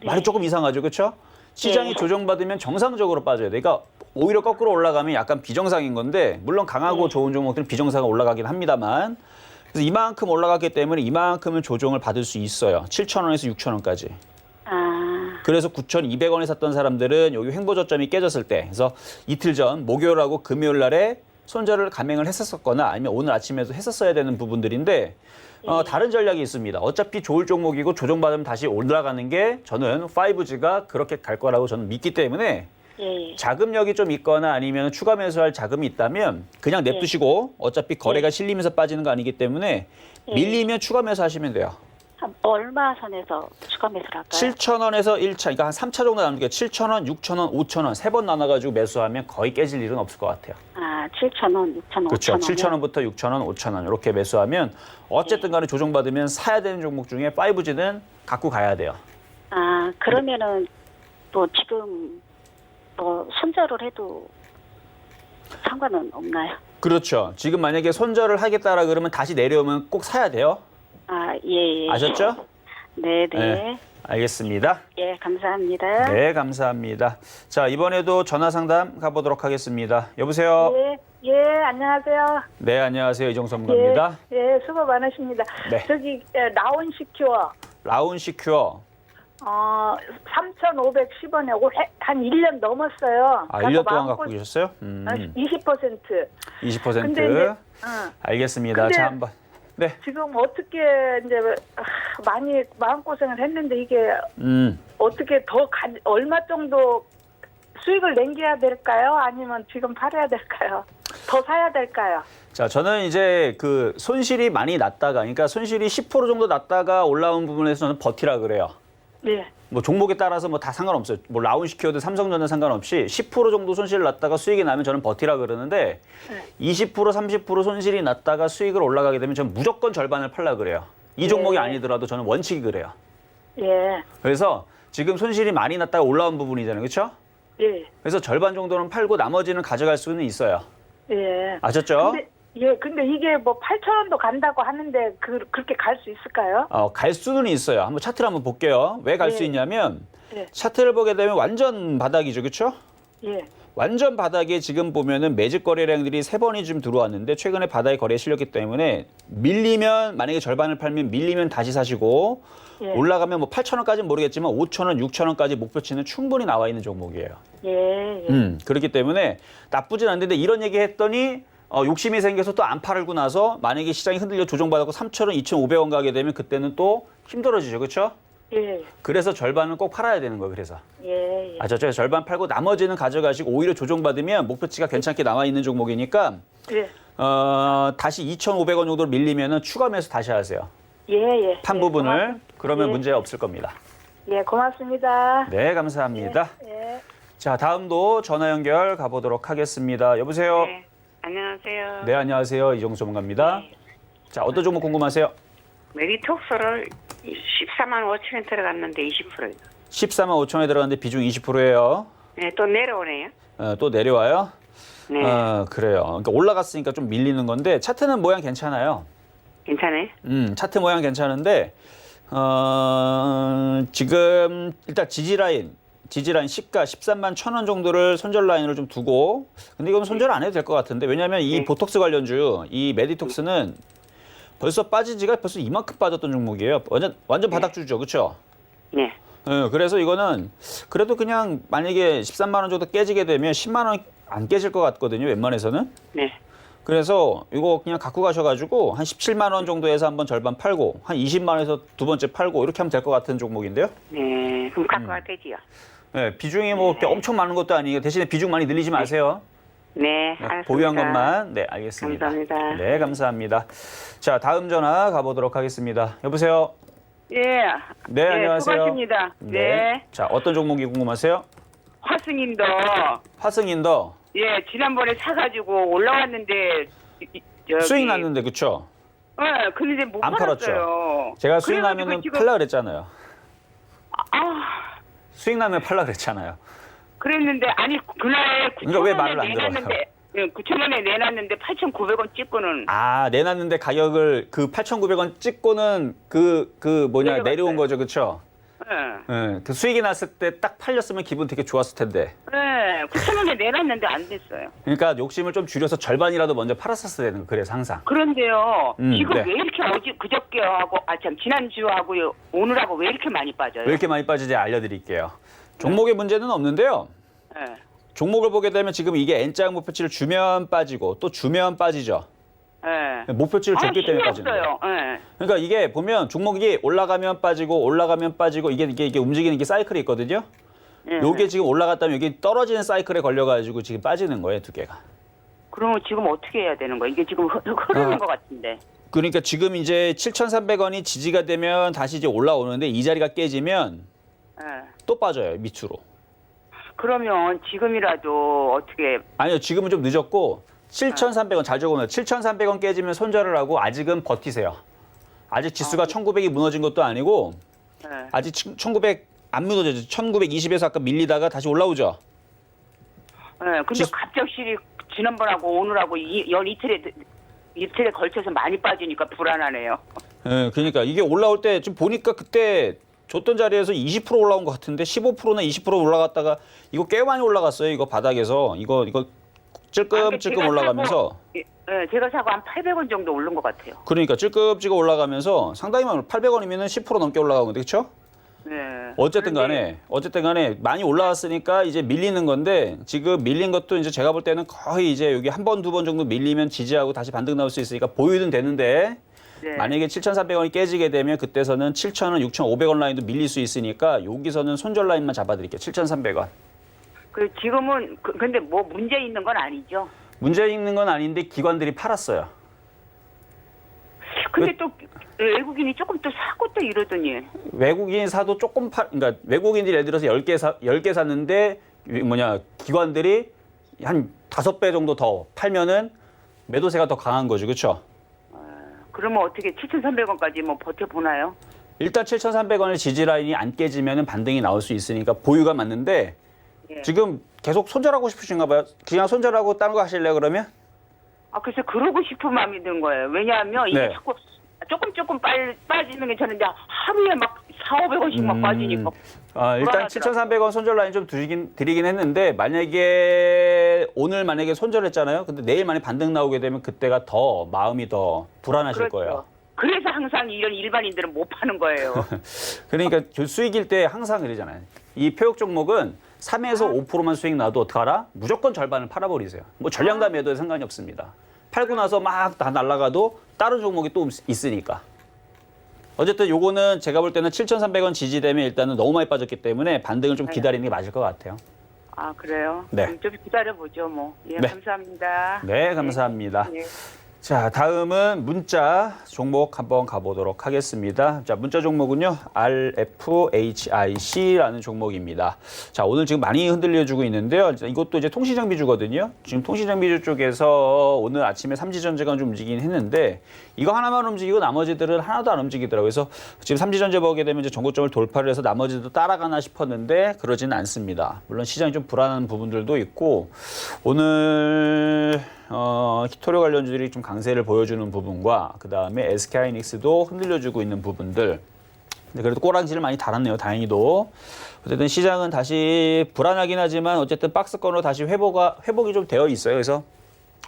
말이 조금 이상하죠, 그렇죠? 시장이 네. 조정받으면 정상적으로 빠져야 돼. 그러니까 오히려 거꾸로 올라가면 약간 비정상인 건데 물론 강하고 좋은 종목들은 비정상으로 올라가긴 합니다만 그래서 이만큼 올라갔기 때문에 이만큼은 조정을 받을 수 있어요. 7,000원에서 6,000원까지. 아, 그래서 9,200원에 샀던 사람들은 여기 횡보 저점이 깨졌을 때 그래서 이틀 전 목요일하고 금요일 날에 손절을 감행을 했었거나 아니면 오늘 아침에도 했었어야 되는 부분들인데 다른 전략이 있습니다. 어차피 좋을 종목이고 조정받으면 다시 올라가는 게 저는 5G가 그렇게 갈 거라고 저는 믿기 때문에 예. 자금력이 좀 있거나 아니면 추가 매수할 자금이 있다면 그냥 냅두시고 어차피 거래가 실리면서 빠지는 거 아니기 때문에 밀리면 추가 매수하시면 돼요. 한 얼마 선에서 추가 매수를 할까요? 7,000원에서 1차, 그러니까 한 3차 정도 나누는 게 7,000원, 6,000원, 5,000원 세 번 나눠가지고 매수하면 거의 깨질 일은 없을 것 같아요. 아, 7,000원, 6,000원, 그렇죠. 5,000원. 7,000원부터 6,000원, 5,000원 이렇게 매수하면 어쨌든 간에 조정받으면 사야 되는 종목 중에 5G는 갖고 가야 돼요. 아, 그러면은 또 지금 뭐 손절을 해도 상관은 없나요? 그렇죠. 지금 만약에 손절을 하겠다라 그러면 다시 내려오면 꼭 사야 돼요. 아, 예, 예. 아셨죠? 네, 네. 네. 알겠습니다. 예, 감사합니다. 네, 감사합니다. 자, 이번에도 전화 상담 가보도록 하겠습니다. 여보세요? 예, 안녕하세요. 네, 안녕하세요. 이정수 전문가입니다. 예, 수고 많으십니다. 네. 저기 라온 시큐어 라운 시큐어. 3,510원에 한 1년 넘었어요. 아, 1년 동안 갖고 계셨어요? 20%. 20%. 근데 이제 알겠습니다. 근데 자, 한번. 네. 지금 어떻게 이제 많이 마음고생을 했는데 이게 어떻게 얼마 정도 수익을 남겨야 될까요? 아니면 지금 팔아야 될까요? 더 사야 될까요? 자, 저는 이제 그 손실이 많이 났다가, 그러니까 손실이 10% 정도 났다가 올라온 부분에서 저는 버티라 그래요. 네. 뭐 종목에 따라서 뭐 다 상관없어요. 뭐 라운시키어든 삼성전자 상관없이 10% 정도 손실을 났다가 수익이 나면 저는 버티라 그러는데 20% 30% 손실이 났다가 수익을 올라가게 되면 저는 무조건 절반을 팔라 그래요. 이 종목이 아니더라도 저는 원칙이 그래요. 예. 그래서 지금 손실이 많이 났다가 올라온 부분이잖아요. 그렇죠? 예. 그래서 절반 정도는 팔고 나머지는 가져갈 수는 있어요. 예. 아셨죠? 근데 이게 뭐 8,000원도 간다고 하는데 그렇게 갈 수 있을까요? 갈 수는 있어요. 한번 차트를 한번 볼게요. 왜 갈 수 있냐면 차트를 보게 되면 완전 바닥이죠. 그렇죠? 예. 완전 바닥에 지금 보면은 매집 거래량들이 3번이 좀 들어왔는데 최근에 바닥에 거래에 실렸기 때문에 밀리면 만약에 절반을 팔면 밀리면 다시 사시고 올라가면 뭐 8,000원까지는 모르겠지만 5,000원, 6,000원까지 목표치는 충분히 나와 있는 종목이에요. 그렇기 때문에 나쁘진 않는데 이런 얘기 했더니 욕심이 생겨서 또 안 팔고 나서 만약에 시장이 흔들려 조정받았고 3,000원, 2,500원 가게 되면 그때는 또 힘들어지죠. 그렇죠? 예. 그래서 절반은 꼭 팔아야 되는 거예요. 그래서. 예. 아셨죠? 절반 팔고 나머지는 가져가시고 오히려 조정받으면 목표치가 괜찮게 나와 있는 종목이니까 예. 다시 2,500원 정도 밀리면은 추가 매수 다시 하세요. 예. 판 예, 부분을 고맙습니다. 그러면 예. 문제 없을 겁니다. 예, 고맙습니다. 네, 감사합니다. 예. 자, 다음도 전화 연결 가보도록 하겠습니다. 여보세요? 네. 안녕하세요. 네, 안녕하세요. 이정수 전문가입니다. 자, 어떤 종목 궁금하세요? 메디톡스를 14만 5천에 들어갔는데 20%예요. 14만 5천에 들어갔는데 비중 20%예요. 네, 또 내려오네요. 또 내려와요? 네. 그래요. 그러니까 올라갔으니까 좀 밀리는 건데 차트는 모양 괜찮아요. 괜찮아요? 차트 모양 괜찮은데 지금 일단 지지라인 시가 13만 1,000원 정도를 손절 라인으로 좀 두고, 근데 이건 손절 안 해도 될 것 같은데, 왜냐하면 이 네. 보톡스 관련주, 이 메디톡스는 벌써 빠진 지가 벌써 이만큼 빠졌던 종목이에요. 완전 바닥주죠, 그렇죠? 네. 그래서 이거는 그래도 그냥 만약에 13만 원 정도 깨지게 되면 10만 원 안 깨질 것 같거든요, 웬만해서는. 네. 그래서 이거 그냥 갖고 가셔가지고 한 17만 원 정도에서 한번 절반 팔고 한 20만 원에서 두 번째 팔고 이렇게 하면 될 것 같은 종목인데요. 네. 그럼 갖고 가도 되지요? 네, 비중이 뭐 그렇게 엄청 많은 것도 아니에요. 대신에 비중 많이 늘리지 마세요. 네. 네, 알았습니다. 보유한 것만. 네, 알겠습니다. 감사합니다. 네, 감사합니다. 자, 다음 전화 가보도록 하겠습니다. 여보세요. 예. 네, 안녕하세요. 수고하십니다. 네. 자, 어떤 종목이 궁금하세요? 화승인도 화승인더 예 지난번에 사가지고 올라왔는데 저기, 수익 났는데 그쵸? 예, 근데 못 안 팔았죠? 팔았어요. 제가 수익 그래가지고 나면은 지금- 팔라 그랬잖아요. 아 수익 나면 팔라 그랬잖아요. 그랬는데 아니 그날 그러니까 왜 말을 안 들어요? 9천 원에 내놨는데 8,900원 찍고는 내놨는데 가격을 그 8,900원 찍고는 내려갔어요. 내려온 거죠, 그쵸? 예, 예, 그 수익이 났을 때 딱 팔렸으면 기분 되게 좋았을 텐데. 예, 9천 원에 내놨는데 안 됐어요. 그러니까 욕심을 좀 줄여서 절반이라도 먼저 팔았었어야 되는 거, 그래서 항상. 그런데요 지금 네. 왜 이렇게 그저께하고 지난주하고 오늘하고 왜 이렇게 많이 빠져요? 왜 이렇게 많이 빠지지 알려드릴게요. 종목의 문제는 없는데요. 예. 종목을 보게 되면 지금 이게 N자 목표치를 주면 빠지고 또 주면 빠지죠. 예. 목표치를 줬기 때문에 힘이 빠지는 거예요. 없어요. 예. 그러니까 이게 보면 종목이 올라가면 빠지고 이게 움직이는 게 사이클이 있거든요. 예. 요게 지금 올라갔다면 여기 떨어지는 사이클에 걸려가지고 지금 빠지는 거예요, 두 개가. 그러면 지금 어떻게 해야 되는 거야? 이게 지금 흐르는 것 같은데. 그러니까 지금 이제 7,300원이 지지가 되면 다시 이제 올라오는데 이 자리가 깨지면 예. 또 빠져요, 밑으로. 그러면 지금이라도 어떻게 아니요, 지금은 좀 늦었고 7,300원 잘 적어놔요. 7,300원 깨지면 손절을 하고 아직은 버티세요. 아직 지수가 1,900이 무너진 것도 아니고 예. 아직 1,900 안 무너졌죠. 1,920에서 아까 밀리다가 다시 올라오죠. 예. 근데 갑작스레 지난번하고 오늘하고 연 이틀에 걸쳐서 많이 빠지니까 불안하네요. 예, 그러니까 이게 올라올 때 지금 보니까 그때 줬던 자리에서 20% 올라온 것 같은데 15%나 20% 올라갔다가 이거 꽤 많이 올라갔어요. 이거 바닥에서 이거 찔끔찔끔 제가 올라가면서 예, 제가 사고 한 800원 정도 오른 것 같아요. 그러니까 찔끔찔끔 올라가면서 상당히 많이 800원이면 10% 넘게 올라가는데 그렇죠? 네. 어쨌든 간에 많이 올라왔으니까 이제 밀리는 건데 지금 밀린 것도 이제 제가 볼 때는 거의 이제 여기 한 번, 두 번 정도 밀리면 지지하고 다시 반등 나올 수 있으니까 보유는 되는데 네. 만약에 7,300원이 깨지게 되면 그때서는 7,000원, 6,500원 라인도 밀릴 수 있으니까 여기서는 손절 라인만 잡아드릴게요. 7,300원. 그 지금은 근데 뭐 문제 있는 건 아니죠. 문제 있는 건 아닌데 기관들이 팔았어요. 근데 또 외국인이 조금 또 사고 또 이러더니 외국인 사도 조금 그러니까 외국인들이 예를 들어서 10개 샀는데 기관들이 한 5배 정도 더 팔면은 매도세가 더 강한 거죠. 그렇죠? 그러면 어떻게 7,300원까지 뭐 버텨보나요? 일단 7,300원의 지지 라인이 안 깨지면 반등이 나올 수 있으니까 보유가 맞는데 예. 지금 계속 손절하고 싶으신가 봐요. 그냥 손절하고 다른 거 하실래요, 그러면? 글쎄 그러고 싶은 마음이 든 거예요. 왜냐하면 이게 네. 자꾸 조금 빠지는 게 저는 하루에 막 400~500원씩 막 빠지니까. 일단 불안하더라고요. 7,300원 손절 라인 좀 드리긴 했는데 만약에 오늘 만약에 손절했잖아요. 근데 내일 만약에 반등 나오게 되면 그때가 더 마음이 더 불안하실 그렇죠. 거예요. 그래서 항상 이런 일반인들은 못 파는 거예요. 그러니까 수익일 때 항상 그러잖아요. 이 표역 종목은 3에서 5%만 수익 나도 어떡하라? 무조건 절반을 팔아버리세요. 뭐 전량 다 매도에 상관이 없습니다. 팔고 나서 막 다 날아가도 다른 종목이 또 있으니까. 어쨌든 요거는 제가 볼 때는 7,300원 지지되면 일단은 너무 많이 빠졌기 때문에 반등을 좀 기다리는 게 맞을 것 같아요. 그래요? 네. 그럼 좀 기다려보죠 뭐. 예, 네. 감사합니다. 네, 감사합니다. 예. 자, 다음은 문자 종목 한번 가보도록 하겠습니다. 자, 문자 종목은요, RFHIC라는 종목입니다. 자, 오늘 지금 많이 흔들려주고 있는데요. 이것도 이제 통신장비주거든요. 지금 통신장비주 쪽에서 오늘 아침에 삼지전자가 좀 움직이긴 했는데, 이거 하나만 움직이고 나머지들은 하나도 안 움직이더라고요. 그래서 지금 삼지전자 보게 되면 이제 정고점을 돌파를 해서 나머지도 따라가나 싶었는데, 그러지는 않습니다. 물론 시장이 좀 불안한 부분들도 있고, 오늘 히토류 관련주들이 좀 강세를 보여주는 부분과 그 다음에 SK하이닉스도 흔들려주고 있는 부분들. 근데 그래도 꼬랑지를 많이 달았네요. 다행히도. 어쨌든 시장은 다시 불안하긴 하지만 어쨌든 박스권으로 다시 회복이 좀 되어 있어요. 그래서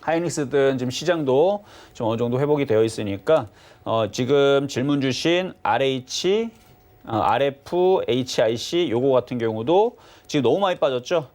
하이닉스든 지금 시장도 좀 어느 정도 회복이 되어 있으니까 지금 질문 주신 RFHIC 요거 같은 경우도 지금 너무 많이 빠졌죠.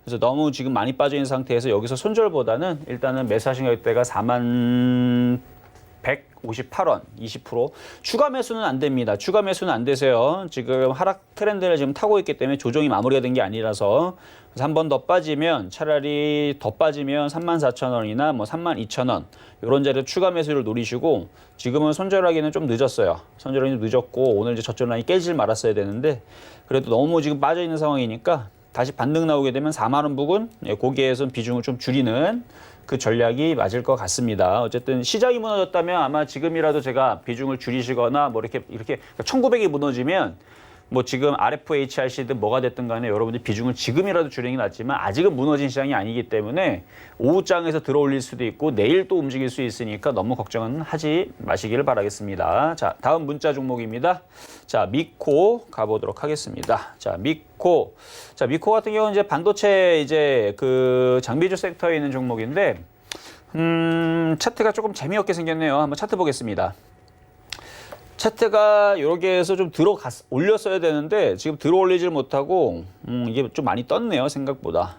그래서 너무 지금 많이 빠져 있는 상태에서 여기서 손절보다는 일단은 매수하신 가격대가 4158원, 20%. 추가 매수는 안 됩니다. 추가 매수는 안 되세요. 지금 하락 트렌드를 지금 타고 있기 때문에 조정이 마무리가 된 게 아니라서. 그래서 한 번 더 빠지면 차라리 더 빠지면 34,000원이나 뭐 32,000원 이런 자리에 추가 매수를 노리시고 지금은 손절하기는 좀 늦었어요. 손절하기는 늦었고 오늘 이제 저점 라인이 깨질 말았어야 되는데 그래도 너무 지금 빠져 있는 상황이니까 다시 반등 나오게 되면 4만 원 부근 거기에선 비중을 좀 줄이는 그 전략이 맞을 것 같습니다. 어쨌든 시장이 무너졌다면 아마 지금이라도 제가 비중을 줄이시거나 뭐 이렇게 1900이 무너지면 뭐 지금 RFHIC든 뭐가 됐든 간에 여러분들 비중을 지금이라도 줄이는 게 낫지만 아직은 무너진 시장이 아니기 때문에 오후장에서 들어올릴 수도 있고 내일 또 움직일 수 있으니까 너무 걱정은 하지 마시기를 바라겠습니다. 자, 다음 문자 종목입니다. 자, 미코 가보도록 하겠습니다. 자, 미코 같은 경우는 이제 반도체 이제 그 장비주 섹터에 있는 종목인데 차트가 조금 재미없게 생겼네요. 한번 차트 보겠습니다. 차트가 이렇게 해서 좀 올렸어야 되는데 지금 올리질 못하고 이게 좀 많이 떴네요. 생각보다.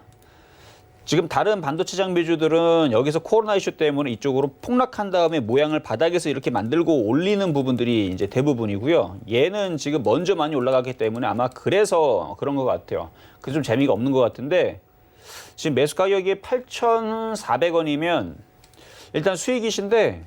지금 다른 반도체 장비주들은 여기서 코로나 이슈 때문에 이쪽으로 폭락한 다음에 모양을 바닥에서 이렇게 만들고 올리는 부분들이 이제 대부분이고요. 얘는 지금 먼저 많이 올라갔기 때문에 아마 그래서 그런 것 같아요. 그래서 좀 재미가 없는 것 같은데 지금 매수 가격이 8,400원이면 일단 수익이신데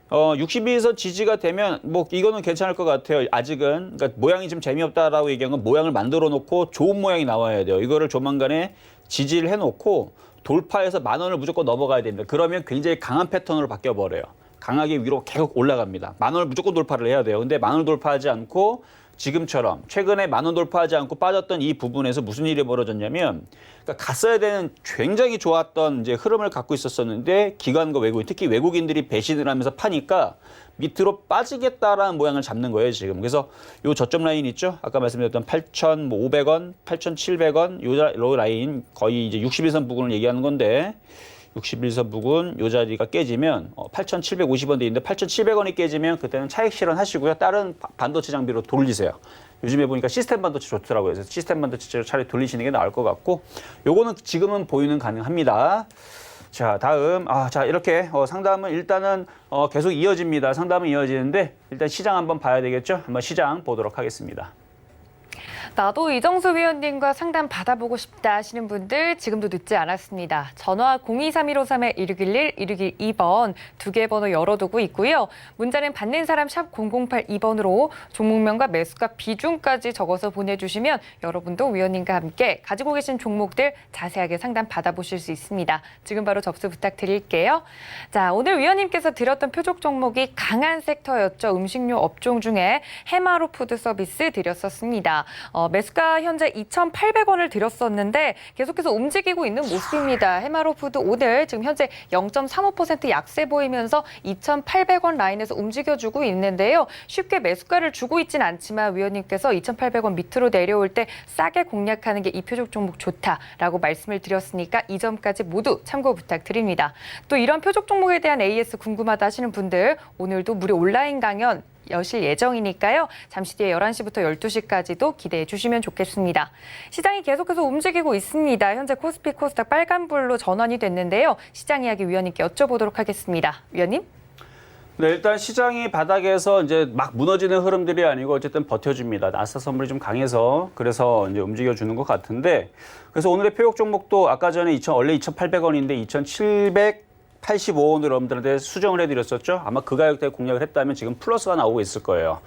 62에서 지지가 되면 뭐 이거는 괜찮을 것 같아요. 아직은. 그러니까 모양이 좀 재미없다라고 얘기한 건 모양을 만들어 놓고 좋은 모양이 나와야 돼요. 이거를 조만간에 지지를 해 놓고 돌파해서 10,000원을 무조건 넘어가야 됩니다. 그러면 굉장히 강한 패턴으로 바뀌어 버려요. 강하게 위로 계속 올라갑니다. 10,000원을 무조건 돌파를 해야 돼요. 근데 10,000원 돌파하지 않고 지금처럼 최근에 10,000원 돌파하지 않고 빠졌던 이 부분에서 무슨 일이 벌어졌냐면 그러니까 갔어야 되는 굉장히 좋았던 이제 흐름을 갖고 있었었는데 기관과 외국인 특히 외국인들이 배신을 하면서 파니까 밑으로 빠지겠다라는 모양을 잡는 거예요 지금. 그래서 요 저점 라인 있죠? 아까 말씀드렸던 8,500원, 8,700원 요 라인 거의 이제 61선 부근을 얘기하는 건데 61선 부근 요 자리가 깨지면 8,750원 돼 있는데 8,700원이 깨지면 그때는 차익 실현하시고요. 다른 반도체 장비로 돌리세요. 요즘에 보니까 시스템 반도체 좋더라고요. 그래서 시스템 반도체로 차라리 돌리시는 게 나을 것 같고 요거는 지금은 보유는 가능합니다. 자, 다음 자 이렇게 상담은 일단은 계속 이어집니다. 상담은 이어지는데 일단 시장 한번 봐야 되겠죠? 한번 시장 보도록 하겠습니다. 나도 이정수 위원님과 상담 받아보고 싶다 하시는 분들 지금도 늦지 않았습니다. 전화 023153-1611, 1612번 두 개 번호 열어두고 있고요. 문자는 받는 사람 샵 0082번으로 종목명과 매수가 비중까지 적어서 보내주시면 여러분도 위원님과 함께 가지고 계신 종목들 자세하게 상담 받아보실 수 있습니다. 지금 바로 접수 부탁드릴게요. 자, 오늘 위원님께서 드렸던 표적 종목이 강한 섹터였죠. 음식료 업종 중에 해마루 푸드 서비스 드렸었습니다. 매수가 현재 2,800원을 드렸었는데 계속해서 움직이고 있는 모습입니다. 해마로푸드 오늘 지금 현재 0.35% 약세 보이면서 2,800원 라인에서 움직여주고 있는데요. 쉽게 매수가를 주고 있진 않지만 위원님께서 2,800원 밑으로 내려올 때 싸게 공략하는 게 이 표적 종목 좋다라고 말씀을 드렸으니까 이 점까지 모두 참고 부탁드립니다. 또 이런 표적 종목에 대한 AS 궁금하다 하시는 분들 오늘도 무료 온라인 강연 여실 예정이니까요. 잠시 뒤에 11시부터 12시까지도 기대해 주시면 좋겠습니다. 시장이 계속해서 움직이고 있습니다. 현재 코스피 코스닥 빨간불로 전환이 됐는데요. 시장 이야기 위원님께 여쭤보도록 하겠습니다. 위원님? 네, 일단 시장이 바닥에서 이제 막 무너지는 흐름들이 아니고 어쨌든 버텨줍니다. 나스닥 선물이 좀 강해서 그래서 이제 움직여주는 것 같은데 그래서 오늘의 표적 종목도 아까 전에 원래 2,800원인데 2,700 85원으로 여러분들한테 수정을 해드렸었죠. 아마 그 가격대에 공략을 했다면 지금 플러스가 나오고 있을 거예요.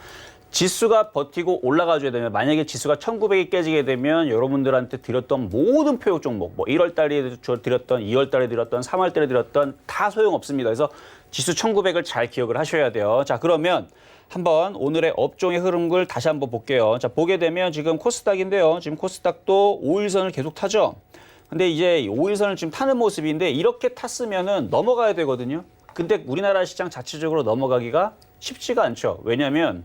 지수가 버티고 올라가줘야 되면 만약에 지수가 1900이 깨지게 되면 여러분들한테 드렸던 모든 표역 종목 뭐 1월 달에 드렸던 2월 달에 드렸던 3월 달에 드렸던 다 소용없습니다. 그래서 지수 1900을 잘 기억을 하셔야 돼요. 자, 그러면 한번 오늘의 업종의 흐름을 다시 한번 볼게요. 자, 보게 되면 지금 코스닥인데요. 지금 코스닥도 5일선을 계속 타죠. 근데 이제 5일선을 지금 타는 모습인데 이렇게 탔으면은 넘어가야 되거든요. 근데 우리나라 시장 자체적으로 넘어가기가 쉽지가 않죠. 왜냐하면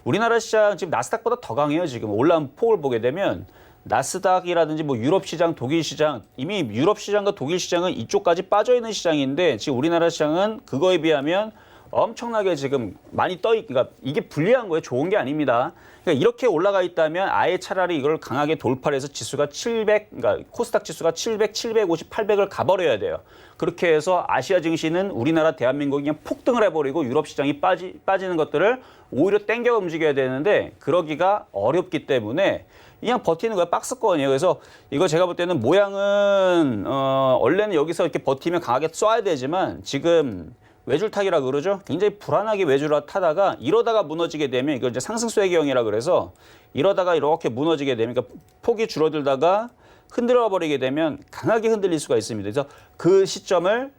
우리나라 시장 지금 나스닥보다 더 강해요. 지금 올라온 폭을 보게 되면 나스닥이라든지 뭐 유럽 시장, 독일 시장, 이미 유럽 시장과 독일 시장은 이쪽까지 빠져 있는 시장인데 지금 우리나라 시장은 그거에 비하면 엄청나게 지금 많이 그러니까 이게 불리한 거예요. 좋은 게 아닙니다. 그러니까 이렇게 올라가 있다면 아예 차라리 이걸 강하게 돌파를 해서 지수가 700, 그러니까 코스닥 지수가 700, 750, 800을 가버려야 돼요. 그렇게 해서 아시아 증시는 우리나라 대한민국이 그냥 폭등을 해버리고 유럽 시장이 빠지는 것들을 오히려 땡겨 움직여야 되는데 그러기가 어렵기 때문에 그냥 버티는 거야. 박스권이에요. 그래서 이거 제가 볼 때는 모양은 원래는 여기서 이렇게 버티면 강하게 쏴야 되지만 지금 외줄타기라 그러죠. 굉장히 불안하게 외줄을 타다가 이러다가 무너지게 되면 이걸 이제 상승수혜경이라 그래서 이러다가 이렇게 무너지게 되면 그러니까 폭이 줄어들다가 흔들어 버리게 되면 강하게 흔들릴 수가 있습니다. 그래서 그 시점을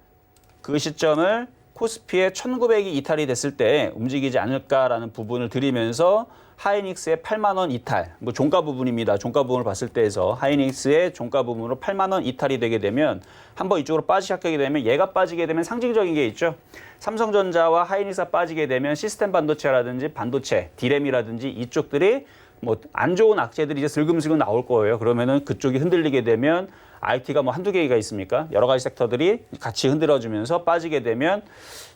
코스피의 1900이 이탈이 됐을 때 움직이지 않을까라는 부분을 드리면서 하이닉스의 8만 원 이탈, 뭐 종가 부분입니다. 종가 부분을 봤을 때에서 하이닉스의 종가 부분으로 8만 원 이탈이 되게 되면 한번 이쪽으로 빠지기 시작하게 되면 얘가 빠지게 되면 상징적인 게 있죠. 삼성전자와 하이닉스가 빠지게 되면 시스템 반도체라든지 반도체, 디램이라든지 이쪽들이 뭐 안 좋은 악재들이 이제 슬금슬금 나올 거예요. 그러면은 그쪽이 흔들리게 되면 IT가 뭐 한두 개가 있습니까? 여러 가지 섹터들이 같이 흔들어주면서 빠지게 되면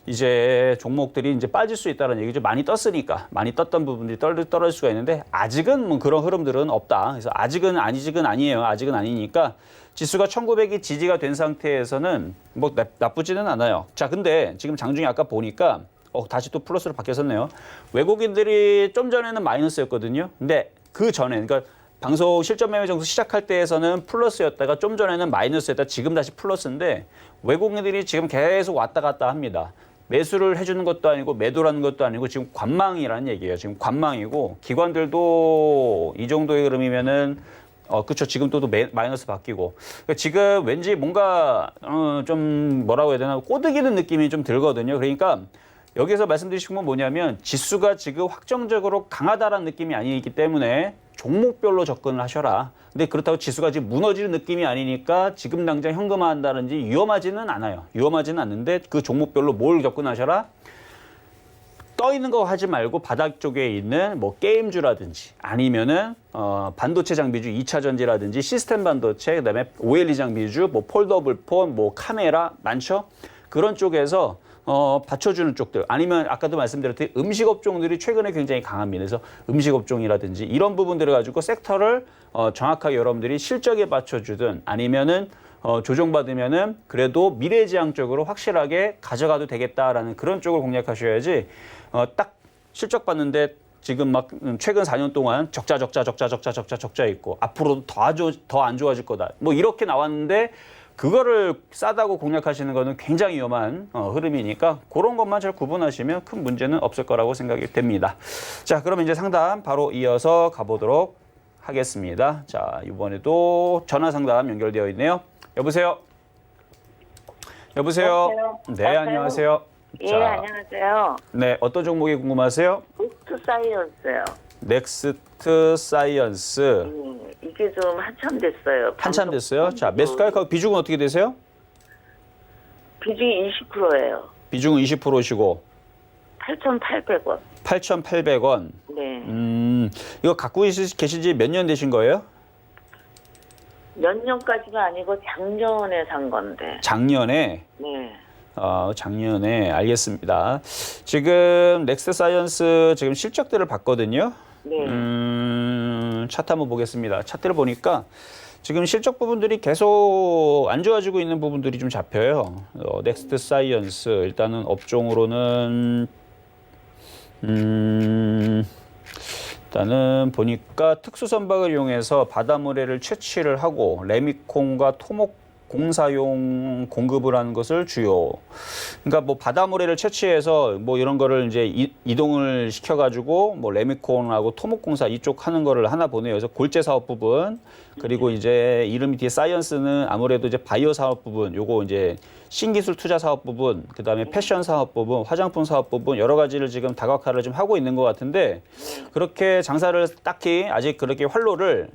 이제 종목들이 이제 빠질 수 있다는 얘기죠. 많이 떴으니까. 많이 떴던 부분들이 떨어질 수가 있는데 아직은 뭐 그런 흐름들은 없다. 그래서 아직은 아니에요. 아직은 아니니까 지수가 1900이 지지가 된 상태에서는 뭐 나쁘지는 않아요. 자, 근데 지금 장중에 아까 보니까 다시 또 플러스로 바뀌었었네요. 외국인들이 좀 전에는 마이너스였거든요. 근데 그 전에 그러니까 방송 실전 매매 정수 시작할 때에서는 플러스였다가 좀 전에는 마이너스였다. 지금 다시 플러스인데 외국인들이 지금 계속 왔다 갔다 합니다. 매수를 해주는 것도 아니고 매도라는 것도 아니고 지금 관망이라는 얘기예요. 지금 관망이고 기관들도 이 정도의 흐름이면은 그렇죠. 지금 또 마이너스 바뀌고 그러니까 지금 왠지 뭔가 좀 뭐라고 해야 되나 꼬드기는 느낌이 좀 들거든요. 그러니까 여기서 말씀드리신 건 뭐냐면 지수가 지금 확정적으로 강하다라는 느낌이 아니기 때문에 종목별로 접근을 하셔라. 근데 그렇다고 지수가 지금 무너지는 느낌이 아니니까 지금 당장 현금화한다든지 위험하지는 않아요. 위험하지는 않는데 그 종목별로 뭘 접근하셔라? 떠 있는 거 하지 말고 바닥 쪽에 있는 뭐 게임주라든지 아니면은 반도체 장비주 2차 전지라든지 시스템 반도체 그다음에 OLED 장비주 뭐 폴더블 폰 뭐 카메라 많죠? 그런 쪽에서 받쳐주는 쪽들 아니면 아까도 말씀드렸듯이 음식 업종들이 최근에 굉장히 강합니다. 그래서 음식 업종이라든지 이런 부분들을 가지고 섹터를 정확하게 여러분들이 실적에 받쳐주든 아니면은 조정받으면은 그래도 미래지향적으로 확실하게 가져가도 되겠다라는 그런 쪽을 공략하셔야지 딱 실적 봤는데 지금 막 최근 4년 동안 적자 있고 앞으로도 더 안 좋아질 거다. 뭐 이렇게 나왔는데 그거를 싸다고 공략하시는 거는 굉장히 위험한 흐름이니까 그런 것만 잘 구분하시면 큰 문제는 없을 거라고 생각이 됩니다. 자, 그럼 이제 상담 바로 이어서 가보도록 하겠습니다. 자, 이번에도 전화 상담 연결되어 있네요. 여보세요? 여보세요? 네, 안녕하세요. 예, 안녕하세요. 네, 어떤 종목이 궁금하세요? 넥스트 사이언스요. 넥스트 사이언스. 이게 좀 한참 됐어요. 한참 됐어요? 자, 매수가격 비중은 어떻게 되세요? 비중이 20%예요. 비중은 20%시고 8,800원. 8,800원. 네. 이거 갖고 계신 지 몇 년 되신 거예요? 몇 년까지가 아니고 작년에 산 건데. 작년에? 네. 작년에 알겠습니다. 지금 넥스트 사이언스 지금 실적들을 봤거든요. 네. 차트 한번 보겠습니다. 차트를 보니까 지금 실적 부분들이 계속 안 좋아지고 있는 부분들이 좀 잡혀요. 넥스트 사이언스 일단은 업종으로는 일단은 보니까 특수 선박을 이용해서 바다모래를 채취를 하고 레미콘과 토목 공사용 공급을 하는 것을 주요. 그러니까 뭐 바닷모래를 채취해서 뭐 이런 거를 이제 이동을 시켜가지고 뭐 레미콘하고 토목공사 이쪽 하는 거를 하나 보내요. 그래서 골재 사업 부분 그리고 이제 이름이 뒤에 사이언스는 아무래도 이제 바이오 사업 부분, 요거 이제 신기술 투자 사업 부분, 그다음에 패션 사업 부분, 화장품 사업 부분 여러 가지를 지금 다각화를 좀 하고 있는 것 같은데 그렇게 장사를 딱히 아직 그렇게 활로를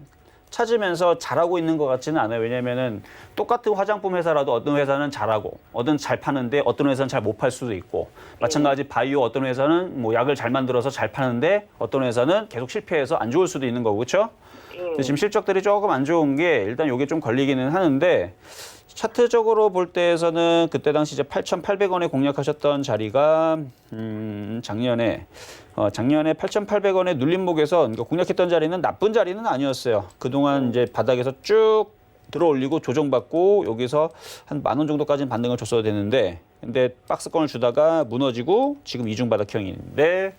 찾으면서 잘하고 있는 것 같지는 않아요. 왜냐면은 똑같은 화장품 회사라도 어떤 회사는 잘하고, 어떤 잘 파는데 어떤 회사는 잘 못 팔 수도 있고, 마찬가지 바이오 어떤 회사는 뭐 약을 잘 만들어서 잘 파는데 어떤 회사는 계속 실패해서 안 좋을 수도 있는 거고, 그렇죠? 근데 지금 실적들이 조금 안 좋은 게 일단 요게 좀 걸리기는 하는데 차트적으로 볼 때에서는 그때 당시 이제 8,800원에 공략하셨던 자리가 작년에 8,800원에 눌림목에서 그러니까 공략했던 자리는 나쁜 자리는 아니었어요. 그동안 이제 바닥에서 쭉 들어올리고 조정받고 여기서 한 10,000원 정도까지는 반등을 줬어야 되는데 근데 박스권을 주다가 무너지고 지금 이중바닥형인데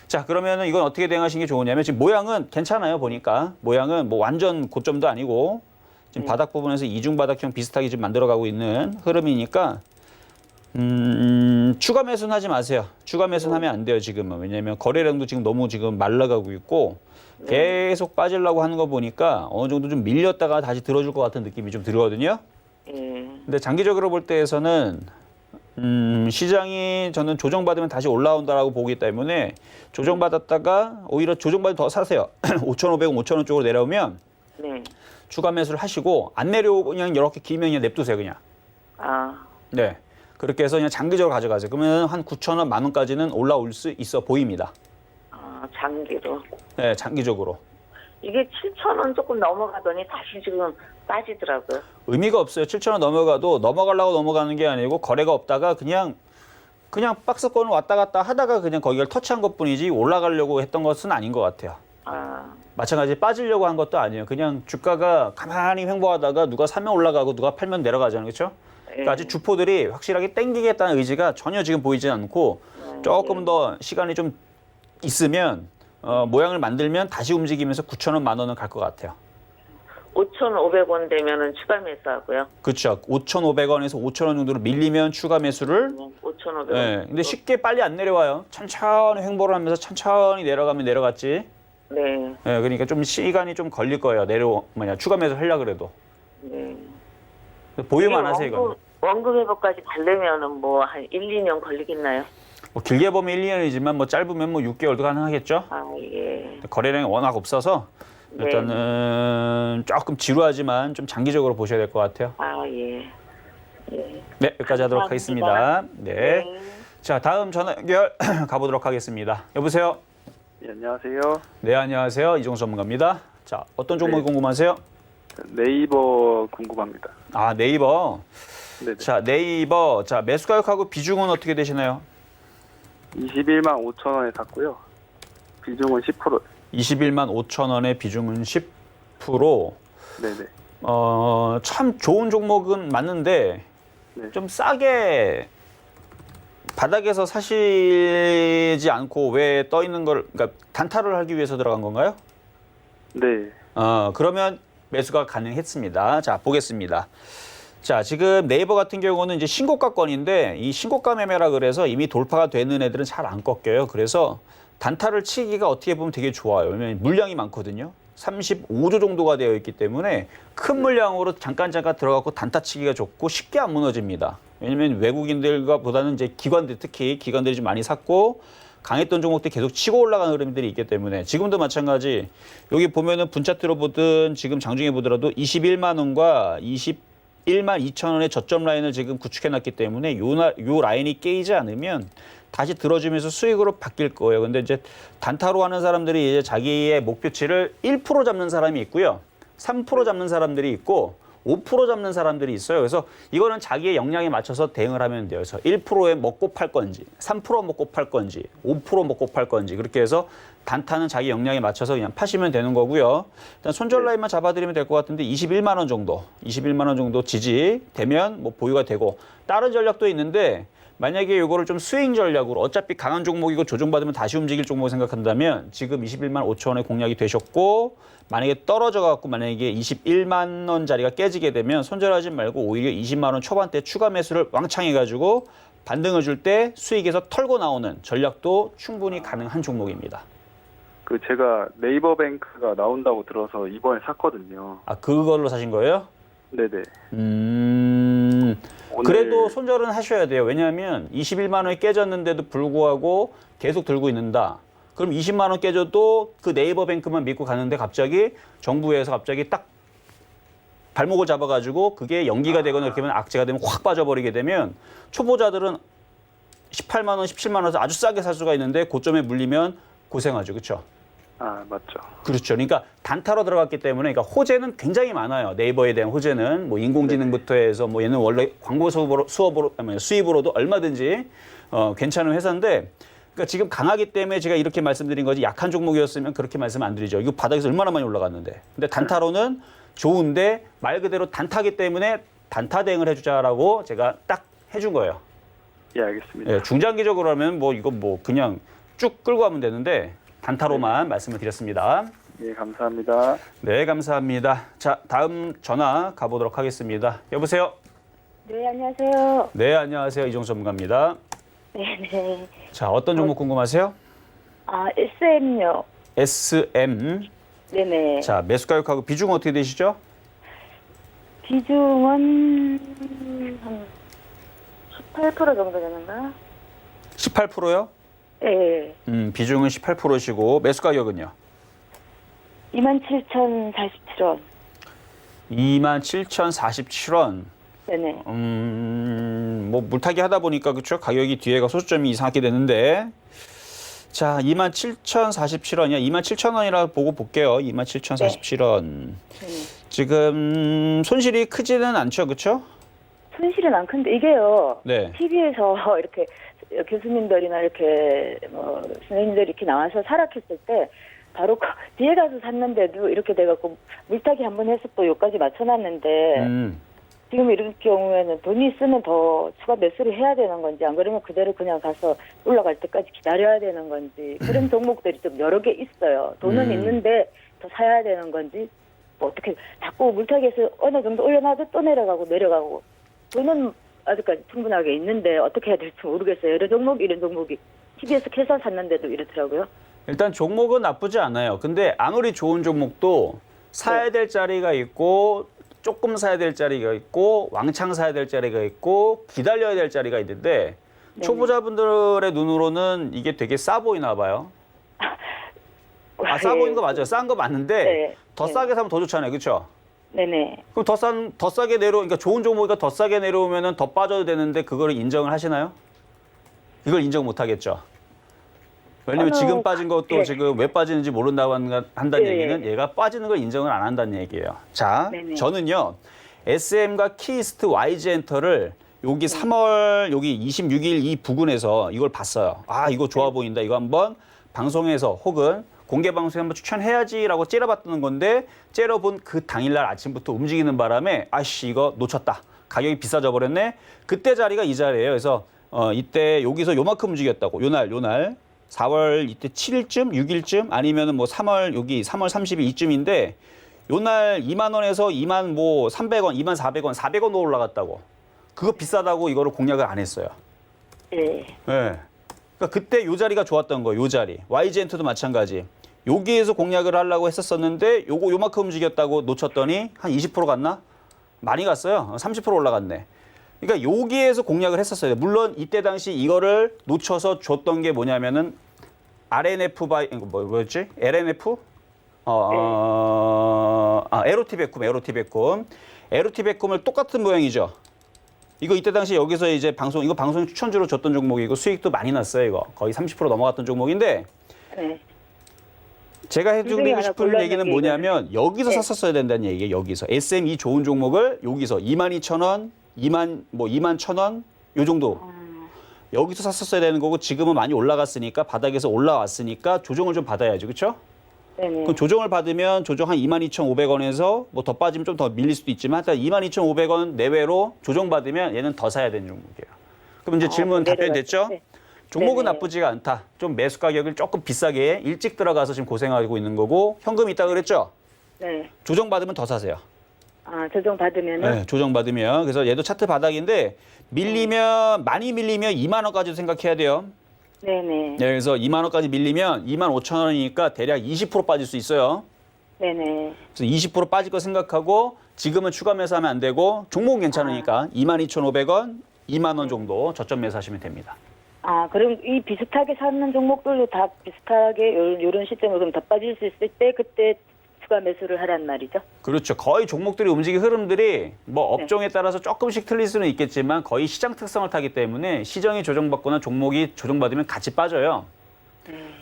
자 그러면은 이건 어떻게 대응하시는 게 좋으냐면 지금 모양은 괜찮아요. 보니까 모양은 뭐 완전 고점도 아니고 지금 바닥 부분에서 이중바닥형 비슷하게 지금 만들어가고 있는 흐름이니까 추가 매수는 하지 마세요. 추가 매수는 하면 안 돼요, 지금은. 왜냐하면 거래량도 지금 너무 지금 말라가고 있고 계속 빠지려고 하는 거 보니까 어느 정도 좀 밀렸다가 다시 들어줄 것 같은 느낌이 좀 들거든요. 근데 장기적으로 볼 때에서는 시장이 저는 조정받으면 다시 올라온다라고 보기 때문에 조정받았다가 오히려 조정받으면 더 사세요. 5,500원, 5,000원 쪽으로 내려오면 네. 추가 매수를 하시고 안 내려오고 그냥 이렇게 길면 그냥 냅두세요, 그냥. 아, 네. 그렇게 해서 그냥 장기적으로 가져가세요. 그러면 한 9,000원, 10,000원까지는 올라올 수 있어 보입니다. 장기로. 네, 장기적으로. 이게 7,000원 조금 넘어가더니 다시 지금 빠지더라고요. 의미가 없어요. 7,000원 넘어가도 넘어가려고 넘어가는 게 아니고 거래가 없다가 그냥 박스권을 왔다 갔다 하다가 그냥 거기를 터치한 것뿐이지 올라가려고 했던 것은 아닌 것 같아요. 마찬가지 빠지려고 한 것도 아니에요. 그냥 주가가 가만히 횡보하다가 누가 사면 올라가고 누가 팔면 내려가잖아요. 그렇죠? 그러니까 아직 주포들이 확실하게 땡기겠다는 의지가 전혀 지금 보이지 않고 조금 더 시간이 좀 있으면 모양을 만들면 다시 움직이면서 9,000원, 10,000원은 갈 것 같아요. 5,500원 되면은 추가 매수하고요. 그렇죠. 5,500원에서 5,000원 정도로 밀리면 추가 매수를 5,500원. 네, 근데 쉽게 빨리 안 내려와요. 천천히 횡보를 하면서 천천히 내려가면 내려갔지. 네. 네, 그러니까 좀 시간이 좀 걸릴 거예요. 추가 매수 하려고 그래도. 네. 보유만 하세요, 이건. 원금 회복까지 가려면은 뭐 한 1, 2년 걸리겠나요? 뭐 길게 보면 1년이지만 뭐 짧으면 뭐 6개월도 가능하겠죠. 예. 거래량이 워낙 없어서 네. 일단은 조금 지루하지만 좀 장기적으로 보셔야 될 것 같아요. 예. 예. 네, 여기까지 하도록 하겠습니다. 네. 자, 다음 전화 연결 가보도록 하겠습니다. 여보세요? 네, 안녕하세요. 네, 안녕하세요. 이종수 전문가입니다. 자, 어떤 종목이 궁금하세요? 네이버 궁금합니다. 아, 네이버. 네네. 자, 네이버. 자, 매수 가격하고 비중은 어떻게 되시나요? 21만 5천 원에 샀고요. 비중은 10%. 21만 5천 원의 비중은 10%. 네네. 참 좋은 종목은 맞는데 네. 좀 싸게 바닥에서 사시지 않고 왜 떠 있는 걸, 그러니까 단타를 하기 위해서 들어간 건가요? 네. 그러면 매수가 가능했습니다. 자, 보겠습니다. 자, 지금 네이버 같은 경우는 이제 신고가권인데 이 신고가 매매라 그래서 이미 돌파가 되는 애들은 잘 안 꺾여요. 그래서 단타를 치기가 어떻게 보면 되게 좋아요. 왜냐면 물량이 많거든요. 35조 정도가 되어 있기 때문에 큰 물량으로 잠깐 들어가고 단타 치기가 좋고 쉽게 안 무너집니다. 왜냐면 외국인들과 보다는 이제 기관들, 특히 기관들이 좀 많이 샀고 강했던 종목들이 계속 치고 올라가는 흐름들이 있기 때문에 지금도 마찬가지 여기 보면은 분차트로 보든 지금 장중에 보더라도 21만 원과 21만 2천 원의 저점 라인을 지금 구축해놨기 때문에 요 라인이 깨이지 않으면 다시 들어주면서 수익으로 바뀔 거예요. 근데 이제 단타로 하는 사람들이 이제 자기의 목표치를 1% 잡는 사람이 있고요. 3% 잡는 사람들이 있고 5% 잡는 사람들이 있어요. 그래서 이거는 자기의 역량에 맞춰서 대응을 하면 돼요. 그래서 1%에 먹고 팔 건지, 3% 먹고 팔 건지, 5% 먹고 팔 건지 그렇게 해서 단타는 자기 역량에 맞춰서 그냥 파시면 되는 거고요. 일단 손절 라인만 잡아드리면 될 것 같은데 21만 원 정도 지지되면 뭐 보유가 되고 다른 전략도 있는데 만약에 이거를 좀 스윙 전략으로 어차피 강한 종목이고 조정받으면 다시 움직일 종목 생각한다면 지금 21만 5천 원에 공략이 되셨고 만약에 떨어져 갖고 만약에 21만 원짜리가 깨지게 되면 손절하지 말고 오히려 20만 원 초반대 추가 매수를 왕창 해가지고 반등을 줄 때 수익에서 털고 나오는 전략도 충분히 가능한 종목입니다. 그 제가 네이버뱅크가 나온다고 들어서 이번에 샀거든요. 아, 그걸로 사신 거예요? 네네. 그래도 손절은 하셔야 돼요. 왜냐하면 21만 원이 깨졌는데도 불구하고 계속 들고 있는다. 그럼 20만 원 깨져도 그 네이버뱅크만 믿고 가는데 갑자기 정부에서 갑자기 딱 발목을 잡아가지고 그게 연기가 되거나 이렇게 하면 악재가 되면 확 빠져버리게 되면 초보자들은 18만 원, 17만 원에서 아주 싸게 살 수가 있는데 고점에 물리면 고생하죠. 그렇죠? 아, 맞죠. 그렇죠. 그러니까 단타로 들어갔기 때문에 그러니까 호재는 굉장히 많아요. 네이버에 대한 호재는 뭐 인공지능부터 해서 뭐 얘는 원래 광고 수입으로도 얼마든지 괜찮은 회사인데 그러니까 지금 강하기 때문에 제가 이렇게 말씀드린 거지 약한 종목이었으면 그렇게 말씀 안 드리죠. 이거 바닥에서 얼마나 많이 올라갔는데. 근데 단타로는 좋은데 말 그대로 단타기 때문에 단타 대응을 해주자라고 제가 딱 해준 거예요. 예, 알겠습니다. 예, 중장기적으로 하면 뭐 이거 뭐 그냥 쭉 끌고 가면 되는데 단타로만 말씀을 드렸습니다. 예, 감사합니다. 네, 감사합니다. 자, 다음 전화 가보도록 하겠습니다. 여보세요? 네, 안녕하세요. 네, 안녕하세요. 이종수 전문가입니다. 네네. 자, 어떤 종목 궁금하세요? 아, SM요. SM. 네네. 자, 매수 가격하고 비중 어떻게 되시죠? 비중은 한 18% 정도 되는가? 18%요? 네. 비중은 18%시고 매수 가격은요? 27,047원. 27,047원. 네네. 뭐 물타기 하다 보니까 그렇죠? 가격이 뒤에가 소수점이 이상하게 되는데 자, 27,047원이야. 27,000원이라 보고 볼게요. 27,047원. 지금 손실이 크지는 않죠, 그렇죠? 손실은 안 큰데 이게요. 네. TV에서 이렇게 교수님들이나 이렇게 뭐 선생님들이 이렇게 나와서 사락했을 때 바로 뒤에 가서 샀는데도 이렇게 돼갖고 물타기 한번 해서 또 여기까지 맞춰놨는데 지금 이런 경우에는 돈 있으면 더 추가 매수를 해야 되는 건지 안 그러면 그대로 그냥 가서 올라갈 때까지 기다려야 되는 건지 그런 종목들이 좀 여러 개 있어요. 돈은 있는데 더 사야 되는 건지 뭐 어떻게 자꾸 물타기해서 어느 정도 올려놔도 또 내려가고 돈은 아직까지 충분하게 있는데 어떻게 해야 될지 모르겠어요. 이런 종목이 TV에서 캐서 샀는데도 이렇더라고요. 일단 종목은 나쁘지 않아요. 근데 아무리 좋은 종목도 사야 될 자리가 있고 조금 사야 될 자리가 있고 왕창 사야 될 자리가 있고 기다려야 될 자리가 있는데 초보자분들의 눈으로는 이게 되게 싸 보이나 봐요. 아, 싸 보이는 거 맞아요. 싼 거 맞는데 더 싸게 사면 더 좋잖아요. 그렇죠? 네네. 그럼 더 싸게 그러니까 좋은 종목이니까 더 싸게 내려오면은 더 빠져도 되는데 그거를 인정을 하시나요? 이걸 인정 못 하겠죠. 왜냐면 지금 빠진 것도 지금 왜 빠지는지 모른다고 한다는 얘기는 얘가 빠지는 걸 인정을 안 한다는 얘기예요. 자, 저는요. SM과 키이스트 YG엔터를 여기 3월 여기 26일 이 부근에서 이걸 봤어요. 아, 이거 좋아 보인다. 이거 한번 방송에서 혹은 공개 방송에 한번 추천해야지라고 째려봤던 건데 째려본 그 당일날 아침부터 움직이는 바람에 아씨 이거 놓쳤다. 가격이 비싸져 버렸네. 그때 자리가 이 자리예요. 그래서 이때 여기서 요만큼 움직였다고. 요날 4월 이때 7일쯤, 6일쯤 아니면은 뭐 3월 여기 3월 30일 이쯤인데 요날 2만 원에서 2만 뭐 300원, 2만 400원, 400원으로 올라갔다고. 그거 비싸다고 이거를 공략을 안 했어요. 네. 그러니까 그때 요 자리가 좋았던 거예요. 요 자리. YG엔트도 마찬가지. 여기에서 공략을 하려고 했었었는데 요만큼 움직였다고 놓쳤더니 한 20% 갔나? 많이 갔어요. 30% 올라갔네. 그러니까 여기에서 공략을 했었어요. 물론 이때 당시 이거를 놓쳐서 줬던 게 뭐냐면은 RNF 뭐였지? LNF? 에로티베쿰을 똑같은 모양이죠. 이거 이때 당시 여기서 이제 이거 방송 추천주로 줬던 종목이고 수익도 많이 났어요. 이거 거의 30% 넘어갔던 종목인데 제가 해드리고 싶은 얘기는 뭐냐면 여기서 샀었어야 된다는 얘기예요. 여기서 SM이 좋은 종목을 여기서 22,000원, 21,000원 요 정도 여기서 샀었어야 되는 거고 지금은 많이 올라갔으니까 바닥에서 올라왔으니까 조정을 좀 받아야죠. 그렇죠? 그럼 조정을 받으면 조정 한 22,500원에서 뭐 더 빠지면 좀 더 밀릴 수도 있지만 일단 22,500원 내외로 조정받으면 얘는 더 사야 되는 종목이에요. 그럼 이제 질문 답변이 됐죠? 종목은 나쁘지가 않다. 좀 매수 가격을 조금 비싸게 일찍 들어가서 지금 고생하고 있는 거고 현금 있다 그랬죠? 네. 조정받으면 더 사세요. 아, 조정 받으면은? 네, 조정받으면. 그래서 얘도 차트 바닥인데 밀리면 많이 밀리면 2만 원까지도 생각해야 돼요. 네네. 네, 그래서 2만 원까지 밀리면 2만 5천 원이니까 대략 20% 빠질 수 있어요. 네네. 그래서 20% 빠질 거 생각하고 지금은 추가 매수하면 안 되고 종목은 괜찮으니까 22,500원, 2만 원 정도 저점 매수하시면 됩니다. 아, 그럼 이 비슷하게 사는 종목들도 다 비슷하게 요런 시점으로 그럼 더 빠질 수 있을 때 그때 추가 매수를 하란 말이죠? 그렇죠. 거의 종목들이 움직이는 흐름들이 뭐 업종에 따라서 조금씩 틀릴 수는 있겠지만 거의 시장 특성을 타기 때문에 시장이 조정받거나 종목이 조정받으면 같이 빠져요.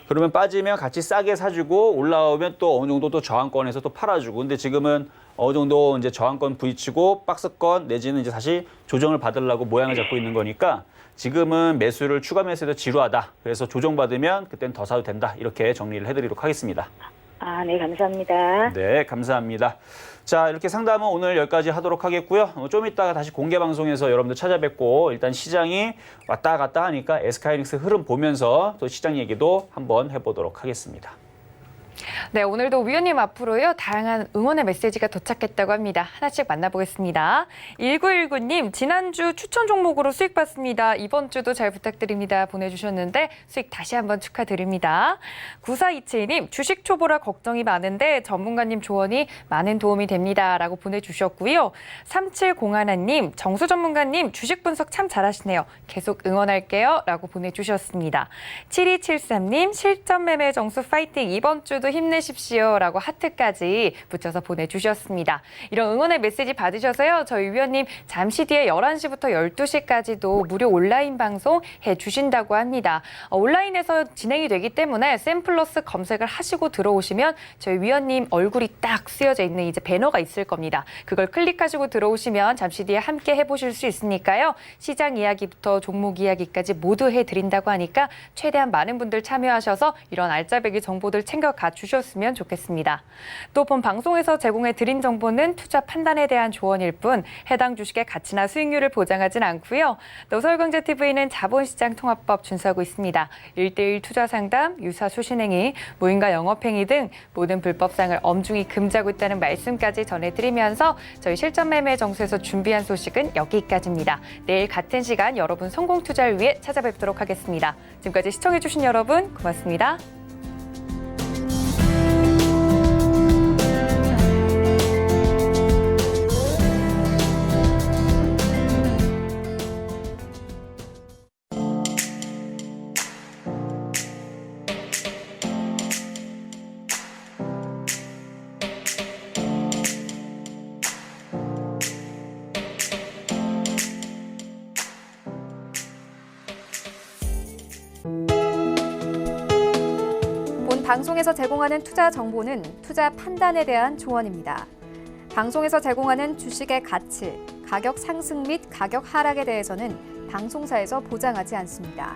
그러면 빠지면 같이 싸게 사주고 올라오면 또 어느 정도 또 저항권에서 또 팔아주고. 근데 지금은 어느 정도 이제 저항권 부딪히고 박스권 내지는 이제 다시 조정을 받으려고 모양을 잡고 있는 거니까 지금은 매수를 추가 매수해도 지루하다. 그래서 조정받으면 그때는 더 사도 된다. 이렇게 정리를 해드리도록 하겠습니다. 아, 네, 감사합니다. 네, 감사합니다. 자, 이렇게 상담은 오늘 여기까지 하도록 하겠고요. 좀 이따가 다시 공개 방송에서 여러분들 찾아뵙고 일단 시장이 왔다 갔다 하니까 SK하이닉스 흐름 보면서 또 시장 얘기도 한번 해보도록 하겠습니다. 네, 오늘도 위원님 앞으로요 다양한 응원의 메시지가 도착했다고 합니다. 하나씩 만나보겠습니다. 1919님, 지난주 추천 종목으로 수익 봤습니다. 이번 주도 잘 부탁드립니다. 보내주셨는데 수익 다시 한번 축하드립니다. 9427님, 주식 초보라 걱정이 많은데 전문가님 조언이 많은 도움이 됩니다. 라고 보내주셨고요. 3701님, 정수 전문가님 주식 분석 참 잘하시네요. 계속 응원할게요. 라고 보내주셨습니다. 7273님, 실전 매매 정수 파이팅. 이번 주도 힘내십시오. 라고 하트까지 붙여서 보내주셨습니다. 이런 응원의 메시지 받으셔서요. 저희 위원님 잠시 뒤에 11시부터 12시까지도 무료 온라인 방송 해주신다고 합니다. 온라인에서 진행이 되기 때문에 샘플러스 검색을 하시고 들어오시면 저희 위원님 얼굴이 딱 쓰여져 있는 이제 배너가 있을 겁니다. 그걸 클릭하시고 들어오시면 잠시 뒤에 함께 해보실 수 있으니까요. 시장 이야기부터 종목 이야기까지 모두 해드린다고 하니까 최대한 많은 분들 참여하셔서 이런 알짜배기 정보들 챙겨가 주셨으면 좋겠습니다. 또 본 방송에서 제공해 드린 정보는 투자 판단에 대한 조언일 뿐 해당 주식의 가치나 수익률을 보장하진 않고요. 또 서울경제TV는 자본시장 통합법 준수하고 있습니다. 1:1 투자 상담, 유사 수신행위, 무인가 영업행위 등 모든 불법상을 엄중히 금지하고 있다는 말씀까지 전해드리면서 저희 실전 매매 정수에서 준비한 소식은 여기까지입니다. 내일 같은 시간 여러분 성공 투자를 위해 찾아뵙도록 하겠습니다. 지금까지 시청해주신 여러분 고맙습니다. 본 방송에서 제공하는 투자 정보는 투자 판단에 대한 조언입니다. 방송에서 제공하는 주식의 가치, 가격 상승 및 가격 하락에 대해서는 방송사에서 보장하지 않습니다.